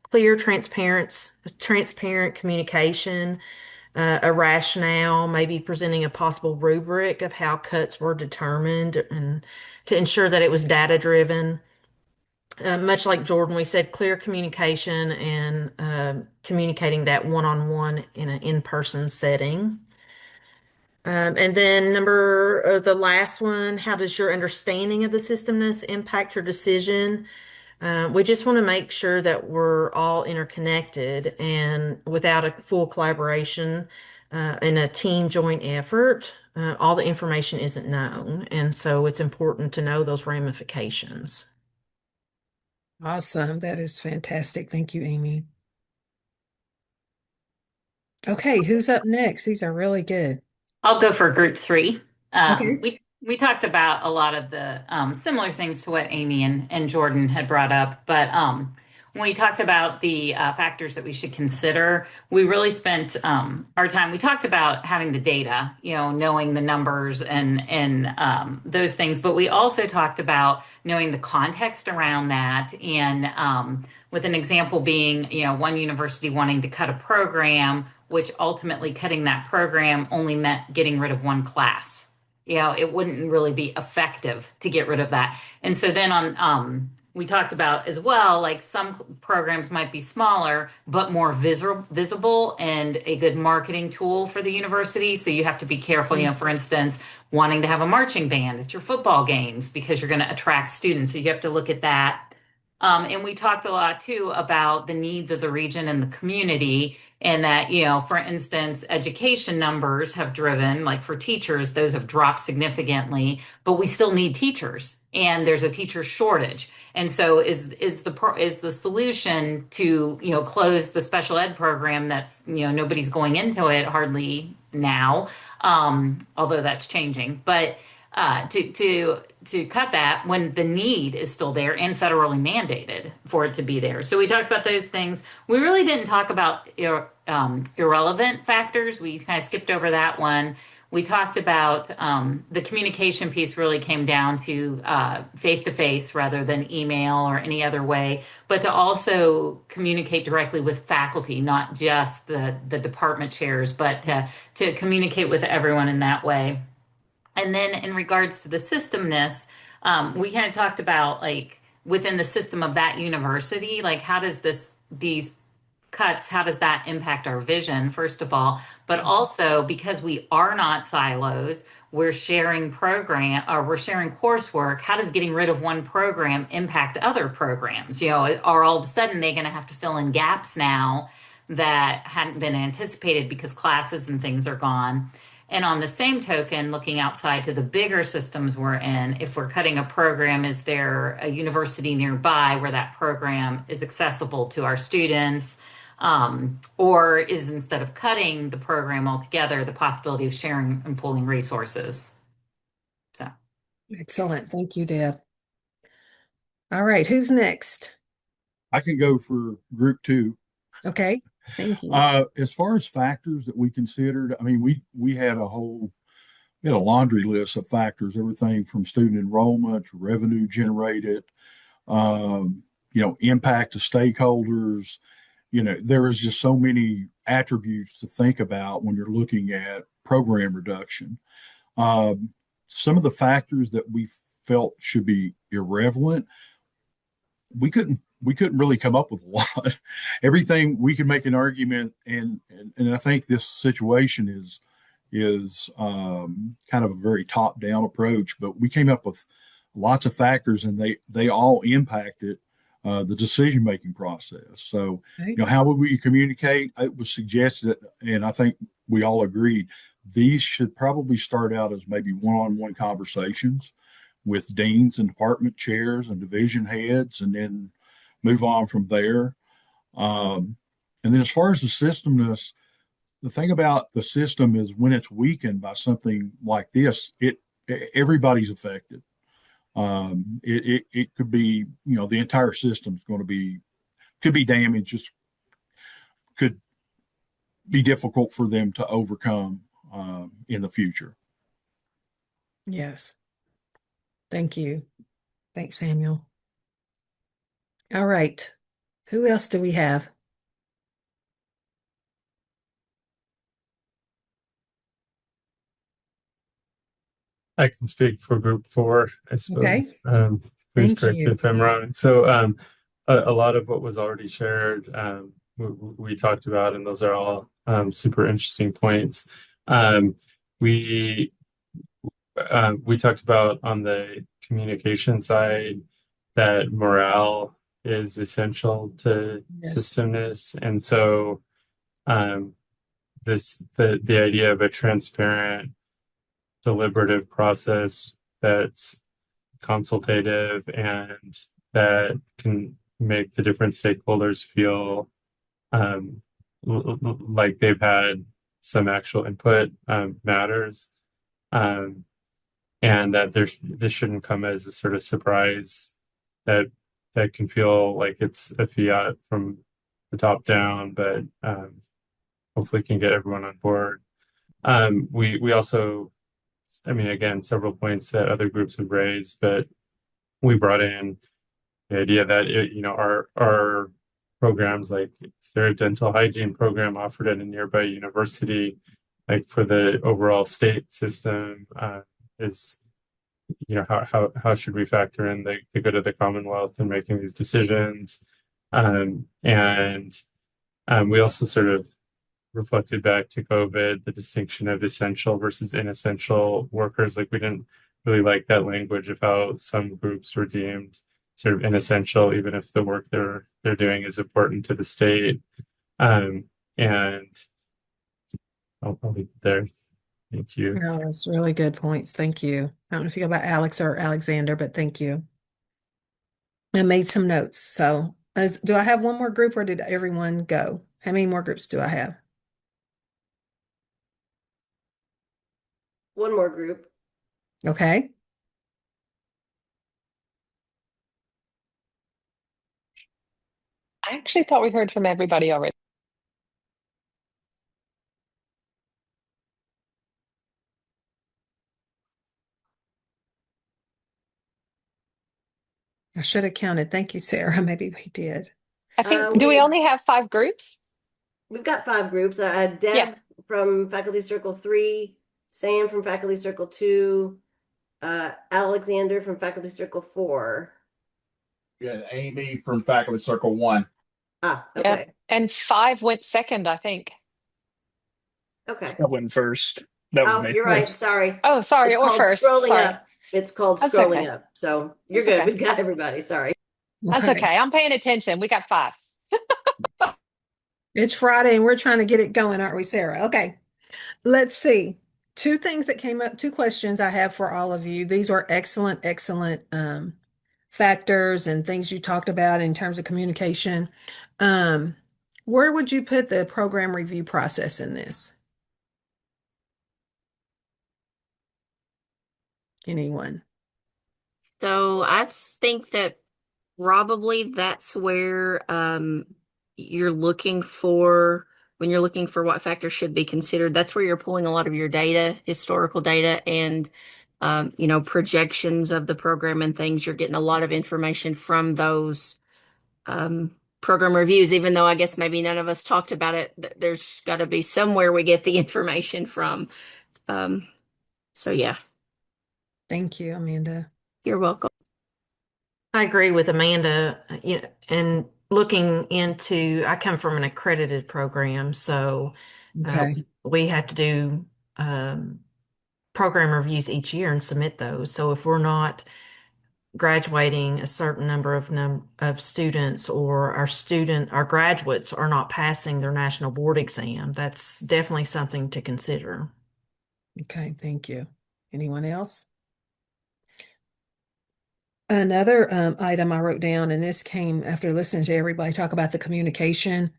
clear, transparent communication, a rationale, maybe presenting a possible rubric of how cuts were determined, and to ensure that it was data driven. Much like Jordan, we said clear communication and communicating that one-on-one in an in-person setting. And then the last one, how does your understanding of the systemness impact your decision? We just want to make sure that we're all interconnected, and without a full collaboration and a team joint effort, all the information isn't known. And so it's important to know those ramifications. Awesome. That is fantastic. Thank you, Amy. Okay, who's up next? These are really good. I'll go for group 3. Okay. We talked about a lot of the similar things to what Amy and Jordan had brought up, but when we talked about the factors that we should consider, we really spent our time. We talked about having the data, knowing the numbers and those things, but we also talked about knowing the context around that, and with an example being, one university wanting to cut a program, which ultimately cutting that program only meant getting rid of one class. It wouldn't really be effective to get rid of that. And so then we talked about as well, like some programs might be smaller, but more visible and a good marketing tool for the university. So you have to be careful, for instance, wanting to have a marching band at your football games because you're going to attract students. So you have to look at that. And we talked a lot too about the needs of the region and the community, and that, for instance, education numbers have driven, like for teachers, those have dropped significantly, but we still need teachers and there's a teacher shortage. And so is the solution to, close the special ed program that's, nobody's going into it hardly now, although that's changing, but to cut that when the need is still there and federally mandated for it to be there. So we talked about those things. We really didn't talk about irrelevant factors. We kind of skipped over that one. We talked about the communication piece really came down to face-to-face rather than email or any other way, but to also communicate directly with faculty, not just the department chairs, but to communicate with everyone in that way. And then in regards to the systemness, we kind of talked about, like, within the system of that university, like, how does these cuts, how does that impact our vision, first of all? But also, because we are not silos, we're sharing coursework. How does getting rid of one program impact other programs? Are all of a sudden they going to have to fill in gaps now that hadn't been anticipated because classes and things are gone? And on the same token, looking outside to the bigger systems we're in, if we're cutting a program, is there a university nearby where that program is accessible to our students? Or is, instead of cutting the program altogether, the possibility of sharing and pooling resources? So, Excellent. Thank you, Deb. All right, who's next? I can go for group 2. Okay, thank you. As far as factors that we considered, I mean, we had a laundry list of factors, everything from student enrollment to revenue generated, impact to stakeholders. There is just so many attributes to think about when you're looking at program reduction. Some of the factors that we felt should be irrelevant, we couldn't really come up with a lot. Everything we could make an argument, and I think this situation is kind of a very top-down approach, but we came up with lots of factors, and they all impacted the decision-making process. So, how would we communicate? It was suggested, and I think we all agreed, these should probably start out as maybe one-on-one conversations with deans and department chairs and division heads, and then move on from there. And then as far as the systemness, the thing about the system is when it's weakened by something like this, everybody's affected. It could be, the entire system's could be damaged, just could be difficult for them to overcome in the future. Yes. Thank you. Thanks, Samuel. All right. Who else do we have? I can speak for group 4, I Okay. suppose. Please Thank correct me you. if I'm wrong. So a lot of what was already shared, we talked about, and those are all super interesting points. We we talked about on the communication side that morale is essential to Yes. systemness, and so the idea of a transparent, deliberative process that's consultative and that can make the different stakeholders feel like they've had some actual input matters. And that this shouldn't come as a sort of surprise that can feel like it's a fiat from the top down, but hopefully can get everyone on board. We also, I mean, again, several points that other groups have raised, but we brought in the idea that our programs, like is there a dental hygiene program offered at a nearby university, like for the overall state system, is how should we factor in the good of the Commonwealth in making these decisions, and we also sort of reflected back to COVID, the distinction of essential versus inessential workers. Like we didn't really like that language of how some groups were deemed sort of inessential, even if the work they're doing is important to the state. And I'll leave it there. Thank you. No, that's really good points. Thank you. I don't know if you go about Alex or Alexander, but thank you. I made some notes. So do I have one more group or did everyone go? How many more groups do I have? One more group. Okay. I actually thought we heard from everybody already. I should have counted. Thank you, Sarah. Maybe we did. I think, do we only have 5 groups? We've got 5 groups. Deb Yeah. from Faculty Circle 3, Sam from Faculty Circle 2, Alexander from Faculty Circle 4. Yeah, Amy from Faculty Circle 1. Ah, Yeah. okay. And 5 went second, I think. Okay. That went first. That was Oh, me. you're right. Sorry. Oh, sorry, It's it went called first. scrolling Sorry. up. It's called That's scrolling okay. up. So you're That's good. okay. We've got everybody. Sorry. That's okay. I'm paying attention. We got 5. It's Friday and we're trying to get it going, aren't we, Sarah? Okay. Let's see. 2 things that came up, 2 questions I have for all of you. These were excellent factors and things you talked about in terms of communication. Where would you put the program review process in this? Anyone? So I think that probably that's where you're looking for, when you're looking for what factors should be considered, that's where you're pulling a lot of your data, historical data, and projections of the program and things. You're getting a lot of information from those program reviews, even though I guess maybe none of us talked about it. There's got to be somewhere we get the information from. So yeah. Thank you, Amanda. You're welcome. I agree with Amanda, and looking into, I come from an accredited program, so Okay. we have to do program reviews each year and submit those. So if we're not graduating a certain number of students, or our graduates are not passing their national board exam, that's definitely something to consider. Okay, thank you. Anyone else? Another item I wrote down, and this came after listening to everybody talk about the communication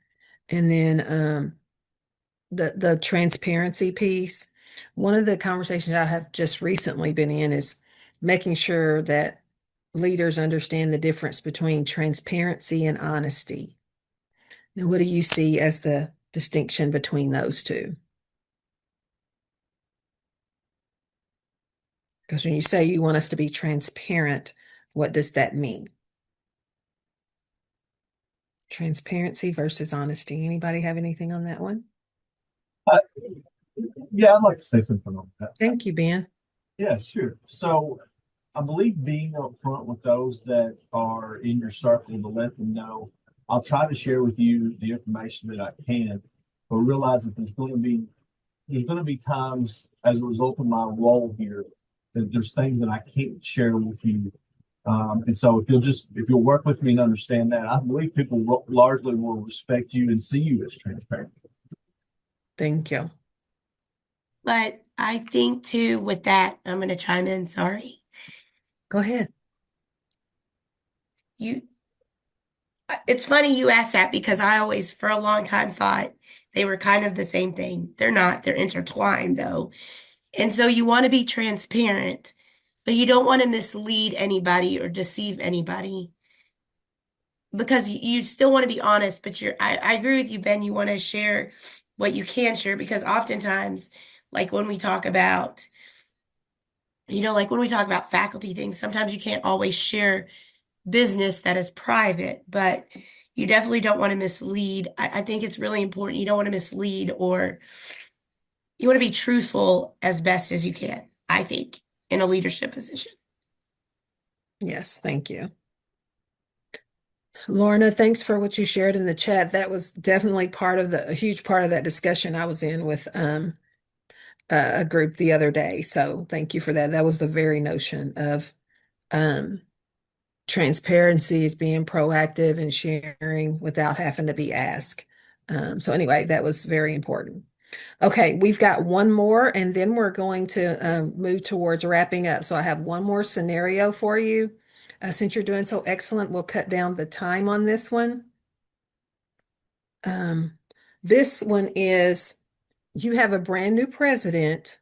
and then the transparency piece. One of the conversations I have just recently been in is making sure that leaders understand the difference between transparency and honesty. Now, what do you see as the distinction between those two? Because when you say you want us to be transparent, what does that mean? Transparency versus honesty. Anybody have anything on that one? Uh, yeah, I'd like to say something on that. Thank you, Ben. Yeah, sure. So I believe being upfront with those that are in your circle to let them know. I'll try to share with you the information that I can, but realize that there's going to be times as a result of my role here that there's things that I can't share with you. And so if you'll work with me and understand that, I believe people largely will respect you and see you as transparent. Thank you. But I think too, with that, I'm going to chime in. Sorry. Go ahead. It's funny you asked that because I always, for a long time, thought they were kind of the same thing. They're not, they're intertwined though. And so you want to be transparent, but you don't want to mislead anybody or deceive anybody because you still want to be honest, but I agree with you, Ben. You want to share what you can share because oftentimes, like when we talk about, like when we talk about faculty things, sometimes you can't always share business that is private, but you definitely don't want to mislead. I think it's really important. You don't want to mislead or you want to be truthful as best as you can, I think, in a leadership position. Yes, thank you. Lorna, thanks for what you shared in the chat. That was definitely a huge part of that discussion I was in with a group the other day. So thank you for that. That was the very notion of transparency is being proactive and sharing without having to be asked. So anyway, that was very important. Okay, we've got one more, and then we're going to move towards wrapping up. So I have one more scenario for you. Since you're doing so excellent, we'll cut down the time on this one. This one is, you have a brand new president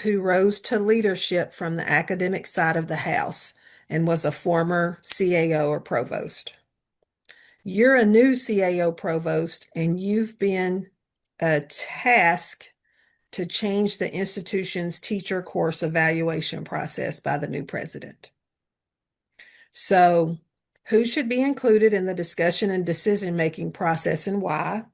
who rose to leadership from the academic side of the house and was a former CAO or provost. You're a new CAO provost, and you've been tasked to change the institution's teacher course evaluation process by the new president. So, who should be included in the discussion and decision-making process and why?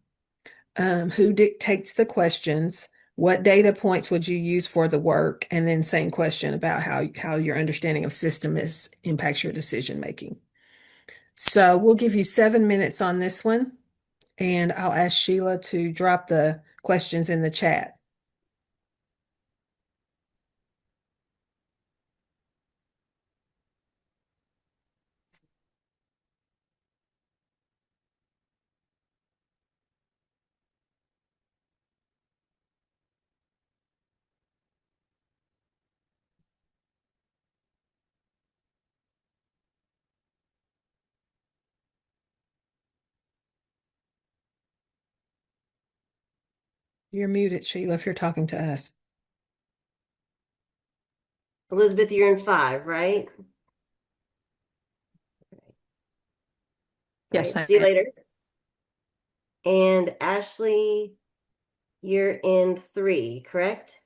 Who dictates the questions? What data points would you use for the work? And then same question about how your understanding of system impacts your decision making. So we'll give you 7 minutes on this one, and I'll ask Sheila to drop the questions in the chat. You're muted, Sheila, if you're talking to us. Elizabeth, you're in 5, right? Yes, Right. I See you am. later. And Ashley, you're in 3, correct?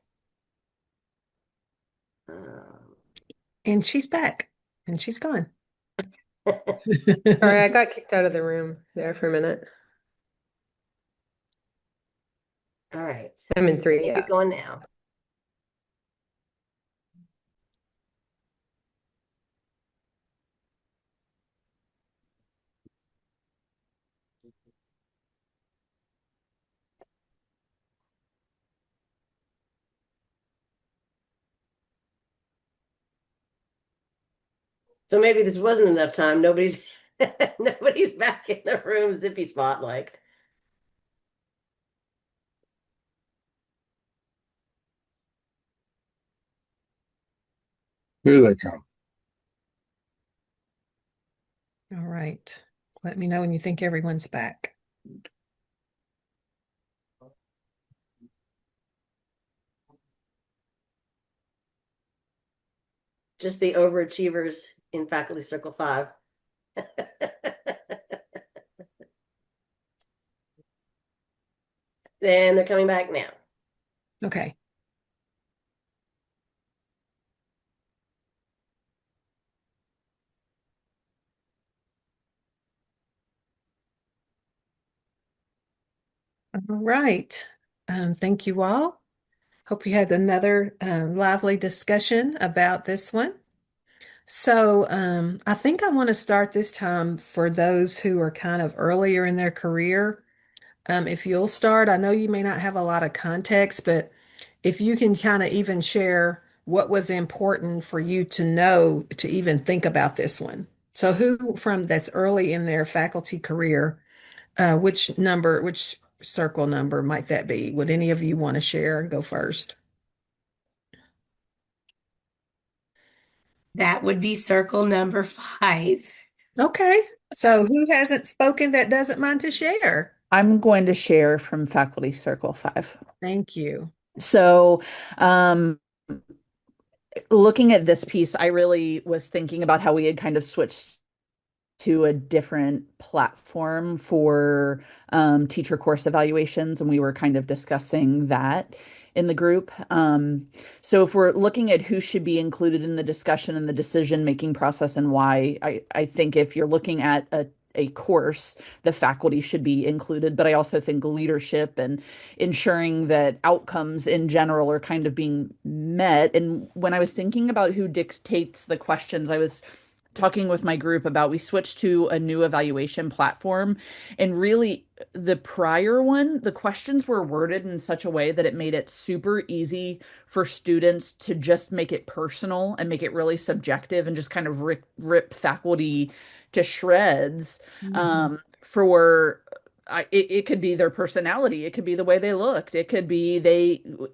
And she's back, and she's gone. Sorry, I got kicked out of the room there for a minute. All right. I'm in 3, Keep yeah. it going now. So maybe this wasn't enough time. Nobody's nobody's back in the room, zippy spot like. Here they come. All right. Let me know when you think everyone's back. Just the overachievers in Faculty Circle 5. Then they're coming back now. Okay. All right. Thank you all. Hope you had another lively discussion about this one. So I think I want to start this time for those who are kind of earlier in their career. If you'll start, I know you may not have a lot of context, but if you can kind of even share what was important for you to know to even think about this one. So who from that's early in their faculty career, which circle number might that be? Would any of you want to share and go first? That would be circle number 5. Okay. So who hasn't spoken that doesn't mind to share? I'm going to share from Faculty Circle 5. Thank you. So, looking at this piece, I really was thinking about how we had kind of switched to a different platform for teacher course evaluations, and we were kind of discussing that in the group. So if we're looking at who should be included in the discussion and the decision-making process and why, I think if you're looking at a course, the faculty should be included, but I also think leadership and ensuring that outcomes in general are kind of being met. And when I was thinking about who dictates the questions, I was talking with my group about we switched to a new evaluation platform, and really the prior one, the questions were worded in such a way that it made it super easy for students to just make it personal and make it really subjective and just kind of rip faculty to shreds. For it could be their personality, it could be the way they looked, it could be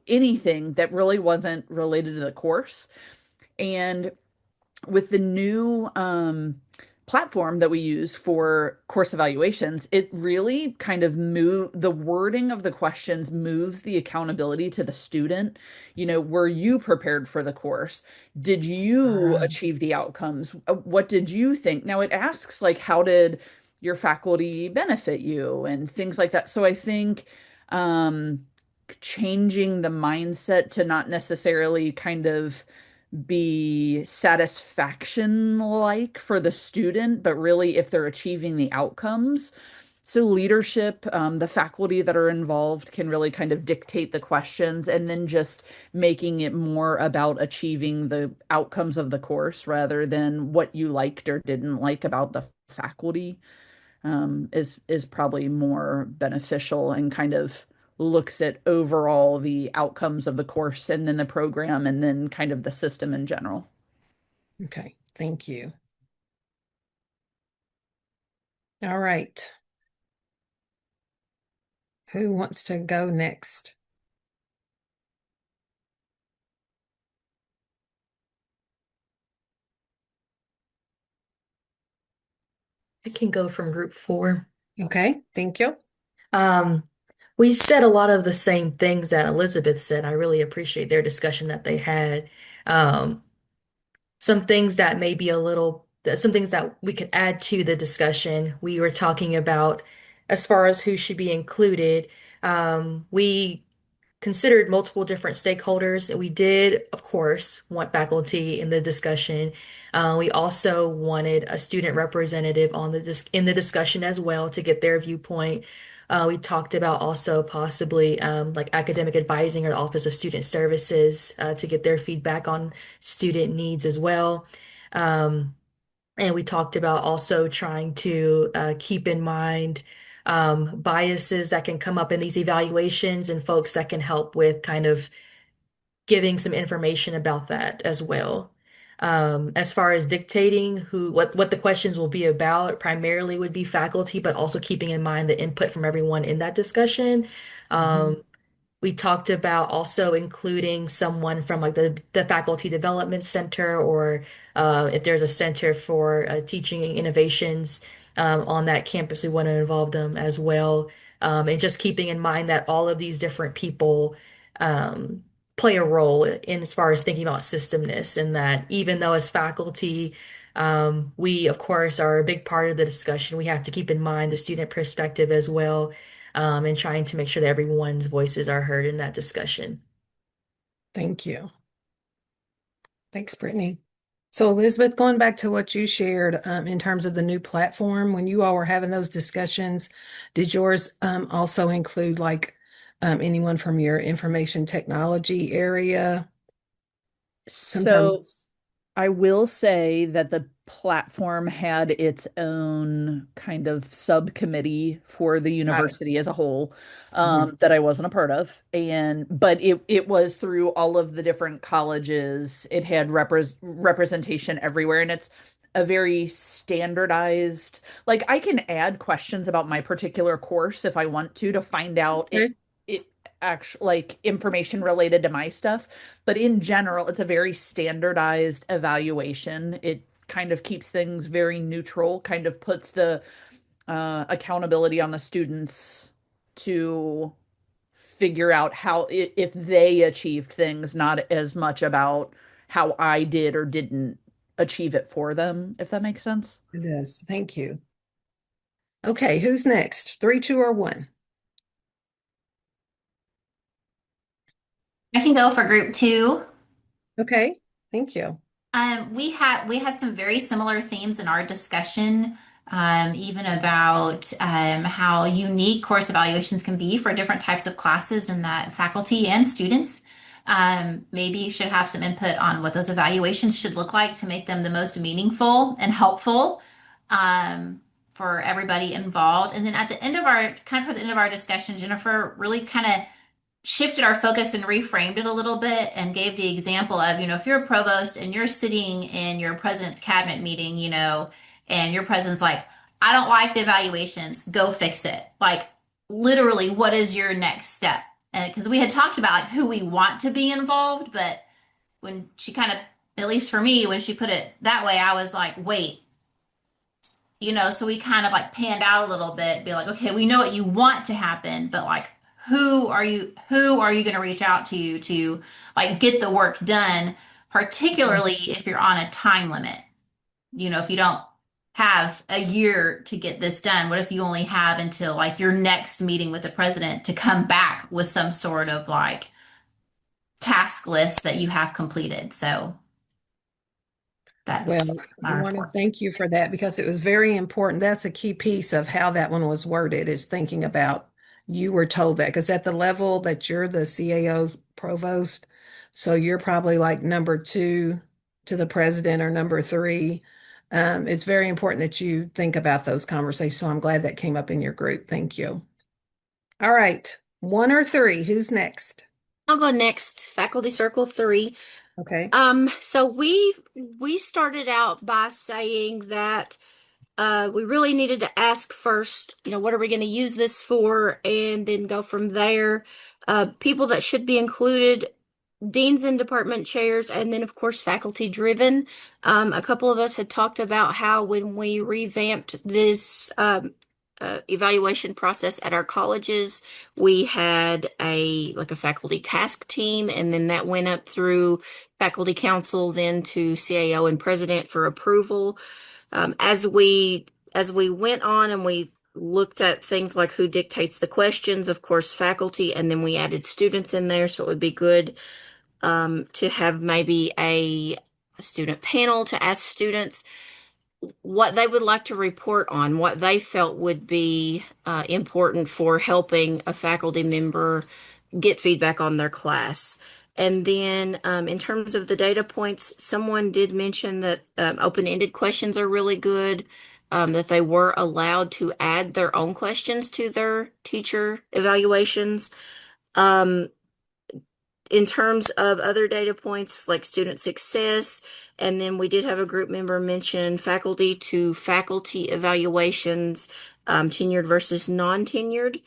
anything that really wasn't related to the course. And with the new platform that we use for course evaluations, it really kind of the wording of the questions moves the accountability to the student. Were you prepared for the course? Did you achieve the outcomes? What did you think? Now it asks like, how did your faculty benefit you and things like that. So I think changing the mindset to not necessarily kind of be satisfaction like for the student, but really if they're achieving the outcomes. So leadership, the faculty that are involved can really kind of dictate the questions, and then just making it more about achieving the outcomes of the course rather than what you liked or didn't like about the faculty, is probably more beneficial and kind of looks at overall the outcomes of the course and then the program and then kind of the system in general. Okay, thank you. All right. Who wants to go next? I can go from group 4. Okay, thank you. We said a lot of the same things that Elizabeth said. I really appreciate their discussion that they had. Some things that may be some things that we could add to the discussion. We were talking about as far as who should be included. We considered multiple different stakeholders. We did, of course, want faculty in the discussion. We also wanted a student representative in the discussion as well to get their viewpoint. We talked about also possibly like academic advising or Office of Student Services to get their feedback on student needs as well. And we talked about also trying to keep in mind biases that can come up in these evaluations and folks that can help with kind of giving some information about that as well. As far as dictating what the questions will be about, primarily would be faculty, but also keeping in mind the input from everyone in that discussion. We talked about also including someone from like the Faculty Development Center, or if there's a center for teaching innovations on that campus, we want to involve them as well. And just keeping in mind that all of these different people play a role in as far as thinking about systemness, and that even though as faculty, we of course are a big part of the discussion, we have to keep in mind the student perspective as well, and trying to make sure that everyone's voices are heard in that discussion. Thank you. Thanks, Brittany. So Elizabeth, going back to what you shared in terms of the new platform, when you all were having those discussions, did yours also include like anyone from your information technology area? So Sometimes I will say that the platform had its own kind of subcommittee for the Got it. university as a whole, Mhm. that I wasn't a part of. But it was through all of the different colleges. It had representation everywhere, and it's a very standardized, like I can add questions about my particular course if I want to find out Okay. it actually like information related to my stuff. But in general, it's a very standardized evaluation. It kind of keeps things very neutral, kind of puts the accountability on the students to figure out how if they achieved things, not as much about how I did or didn't achieve it for them, if that makes sense. It does. Thank you. Okay, who's next? 3, 2, or 1? I can go for group 2. Okay, thank you. We had some very similar themes in our discussion, even about how unique course evaluations can be for different types of classes, and that faculty and students maybe should have some input on what those evaluations should look like to make them the most meaningful and helpful for everybody involved. And then at the end of our discussion, Jennifer really kind of shifted our focus and reframed it a little bit and gave the example of, if you're a provost and you're sitting in your president's cabinet meeting, and your president's like, I don't like the evaluations, go fix it. Like, literally, what is your next step? And because we had talked about like who we want to be involved, but when she kind of, at least for me, when she put it that way, I was like, wait, so we kind of like panned out a little bit, be like, okay, we know what you want to happen, but like, who are you going to reach out to like get the work done, particularly if you're on a time limit. If you don't have a year to get this done, what if you only have until like your next meeting with the president to come back with some sort of like task list that you have completed? So that's Well, I our want to report. thank you for that because it was very important. That's a key piece of how that one was worded, is thinking about you were told that, because at the level that you're the CAO provost, so you're probably like number 2 to the president or number 3. It's very important that you think about those conversations. So I'm glad that came up in your group. Thank you. All right, 1 or 3, who's next? I'll go next. Faculty Circle 3. Okay. So we started out by saying that we really needed to ask first, what are we going to use this for, and then go from there. People that should be included, deans and department chairs, and then of course faculty driven. A couple of us had talked about how when we revamped this evaluation process at our colleges, we had a faculty task team, and then that went up through faculty council, then to CAO and president for approval. As we went on and we looked at things like who dictates the questions, of course, faculty, and then we added students in there. So it would be good to have maybe a student panel to ask students what they would like to report on, what they felt would be important for helping a faculty member get feedback on their class. And then in terms of the data points, someone did mention that open-ended questions are really good, that they were allowed to add their own questions to their teacher evaluations. In terms of other data points like student success, and then we did have a group member mention faculty to faculty evaluations, tenured versus non-tenured.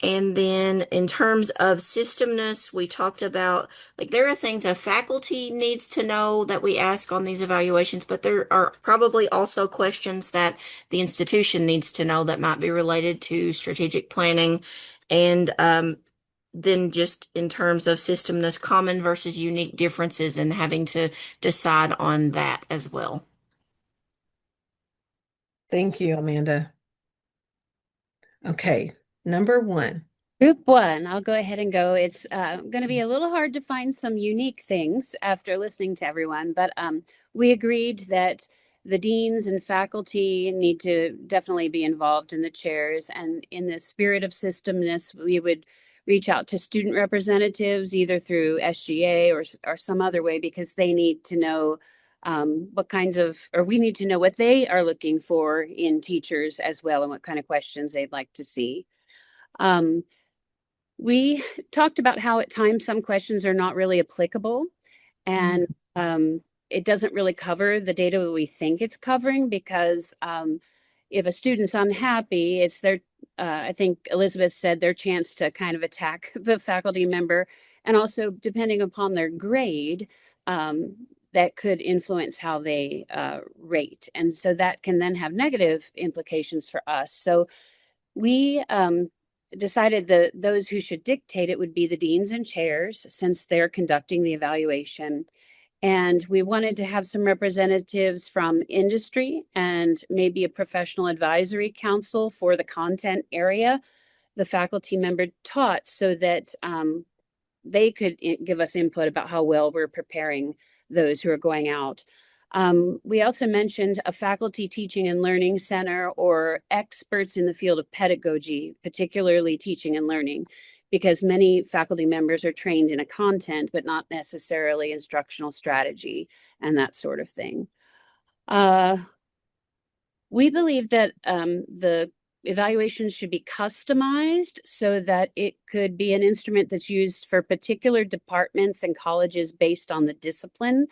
And then in terms of systemness, we talked about like there are things a faculty needs to know that we ask on these evaluations, but there are probably also questions that the institution needs to know that might be related to strategic planning. And then just in terms of systemness, common versus unique differences, and having to decide on that as well. Thank you, Amanda. Okay, number 1. Group one, I'll go ahead and go. It's going to be a little hard to find some unique things after listening to everyone, but we agreed that the deans and faculty need to definitely be involved in the chairs. And in the spirit of systemness, we would reach out to student representatives either through SGA or some other way, because they need to know what kinds of, or we need to know what they are looking for in teachers as well, and what kind of questions they'd like to see. We talked about how at times some questions are not really applicable, and it doesn't really cover the data that we think it's covering, because if a student's unhappy, it's their, I think Elizabeth said, their chance to kind of attack the faculty member. And also, depending upon their grade, that could influence how they rate. And so that can then have negative implications for us. So we decided that those who should dictate it would be the deans and chairs, since they're conducting the evaluation. And we wanted to have some representatives from industry and maybe a professional advisory council for the content area the faculty member taught, so that they could give us input about how well we're preparing those who are going out. We also mentioned a faculty teaching and learning center, or experts in the field of pedagogy, particularly teaching and learning, because many faculty members are trained in a content, but not necessarily instructional strategy and that sort of thing. We believe that the evaluations should be customized so that it could be an instrument that's used for particular departments and colleges based on the discipline.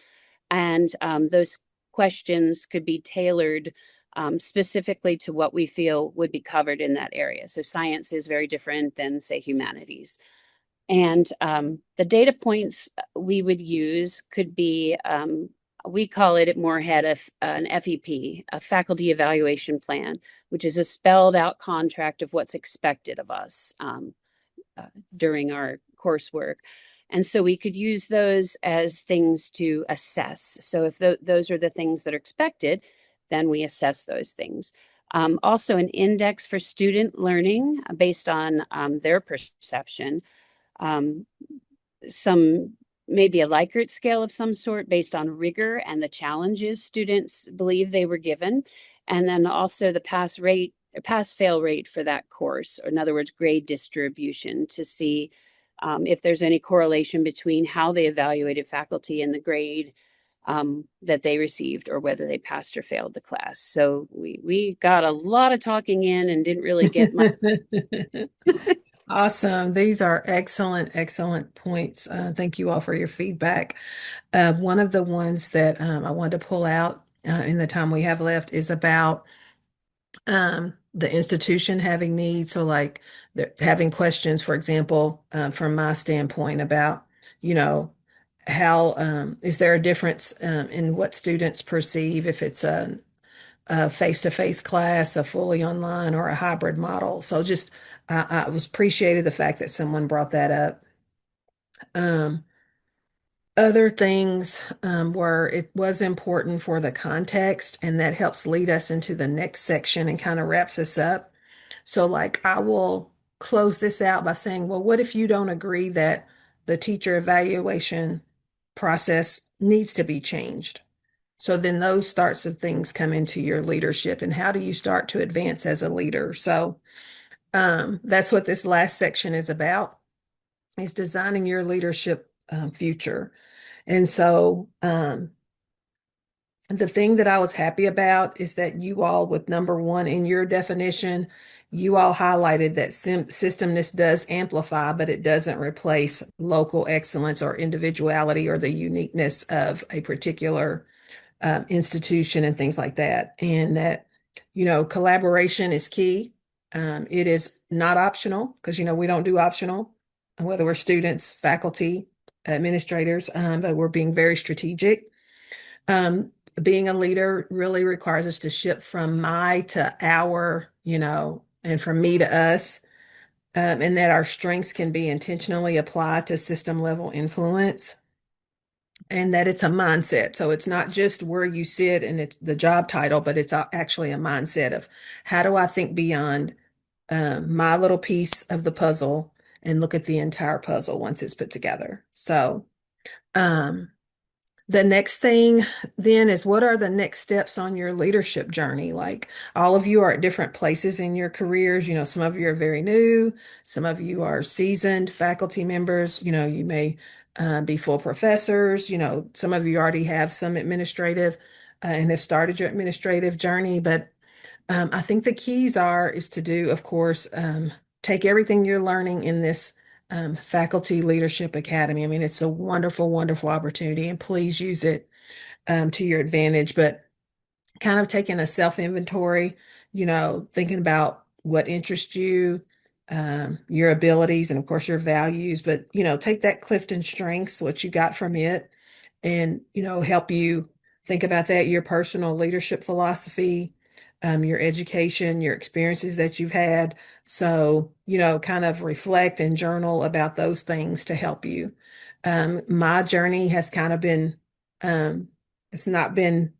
And those questions could be tailored specifically to what we feel would be covered in that area. So science is very different than, say, humanities. And the data points we would use could be, we call it at Moorhead an FEP, a faculty evaluation plan, which is a spelled out contract of what's expected of us during our coursework. And so we could use those as things to assess. So if those are the things that are expected, then we assess those things. Also, an index for student learning based on their perception. Maybe a Likert scale of some sort based on rigor and the challenges students believe they were given. And then also the pass-fail rate for that course, or in other words, grade distribution, to see if there's any correlation between how they evaluated faculty and the grade that they received, or whether they passed or failed the class. So we got a lot of talking in and didn't really get much. Awesome. These are excellent points. Thank you all for your feedback. One of the ones that I wanted to pull out in the time we have left is about the institution having needs. So like having questions, for example, from my standpoint about, how is there a difference in what students perceive if it's a face-to-face class, a fully online, or a hybrid model. So just I was appreciated the fact that someone brought that up. Other things were, it was important for the context, and that helps lead us into the next section and kind of wraps us up. So like I will close this out by saying, well, what if you don't agree that the teacher evaluation process needs to be changed? So then those sorts of things come into your leadership, and how do you start to advance as a leader? So that's what this last section is about, is designing your leadership future. And so the thing that I was happy about is that you all, with number one in your definition, you all highlighted that systemness does amplify, but it doesn't replace local excellence or individuality or the uniqueness of a particular institution and things like that. And that, collaboration is key. It is not optional, because, we don't do optional, whether we're students, faculty, administrators, but we're being very strategic. Being a leader really requires us to shift from my to our, and from me to us, and that our strengths can be intentionally applied to system level influence. And that it's a mindset. So it's not just where you sit and it's the job title, but it's actually a mindset of, how do I think beyond my little piece of the puzzle and look at the entire puzzle once it's put together. So, the next thing then is, what are the next steps on your leadership journey? Like, all of you are at different places in your careers. You know, some of you are very new, some of you are seasoned faculty members. You know, you may be full professors. You know, some of you already have some administrative and have started your administrative journey. But I think the keys is to do, of course, take everything you're learning in this Faculty Leadership Academy. I mean, it's a wonderful, wonderful opportunity, and please use it to your advantage. But kind of taking a self-inventory, you know, thinking about what interests you, your abilities, and of course your values. But, you know, take that Clifton Strengths, what you got from it, and, you know, help you think about that, your personal leadership philosophy, your education, your experiences that you've had. So, you know, kind of reflect and journal about those things to help you. My journey has kind of been, it's not been,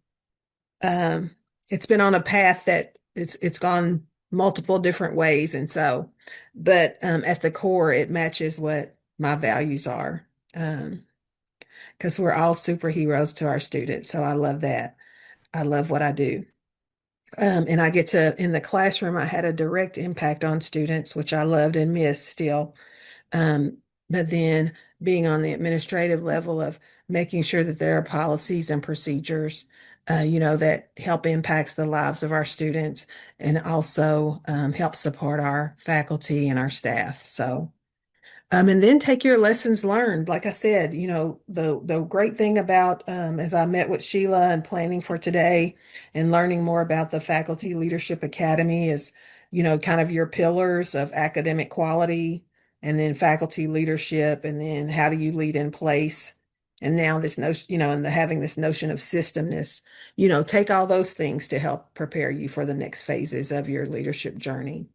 it's been on a path that it's gone multiple different ways. And so, but at the core, it matches what my values are. Because we're all superheroes to our students. So I love that. I love what I do. And I get to, in the classroom, I had a direct impact on students, which I loved and miss still. But then being on the administrative level of making sure that there are policies and procedures, you know, that help impacts the lives of our students and also help support our faculty and our staff. So, and then take your lessons learned. Like I said, you know, the great thing about as I met with Sheila and planning for today and learning more about the Faculty Leadership Academy is, you know, kind of your pillars of academic quality and then faculty leadership, and then how do you lead in place? And now this notion, you know, and having this notion of systemness, you know, take all those things to help prepare you for the next phases of your leadership journey.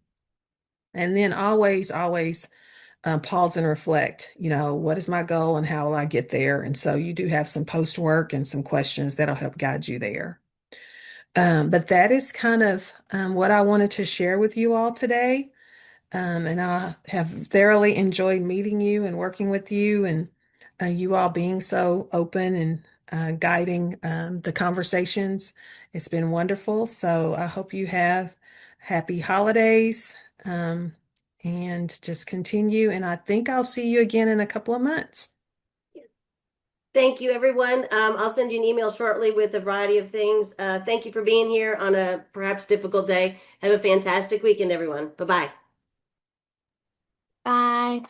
And then always pause and reflect, you know, what is my goal and how will I get there? And so you do have some post work and some questions that'll help guide you there. But that is kind of what I wanted to share with you all today. And I have thoroughly enjoyed meeting you and working with you, and you all being so open and guiding the conversations. It's been wonderful. So I hope you have happy holidays. And just continue. And I think I'll see you again in a couple of months. Thank you, everyone. I'll send you an email shortly with a variety of things. Thank you for being here on a perhaps difficult day. Have a fantastic weekend, everyone. Bye-bye. Bye.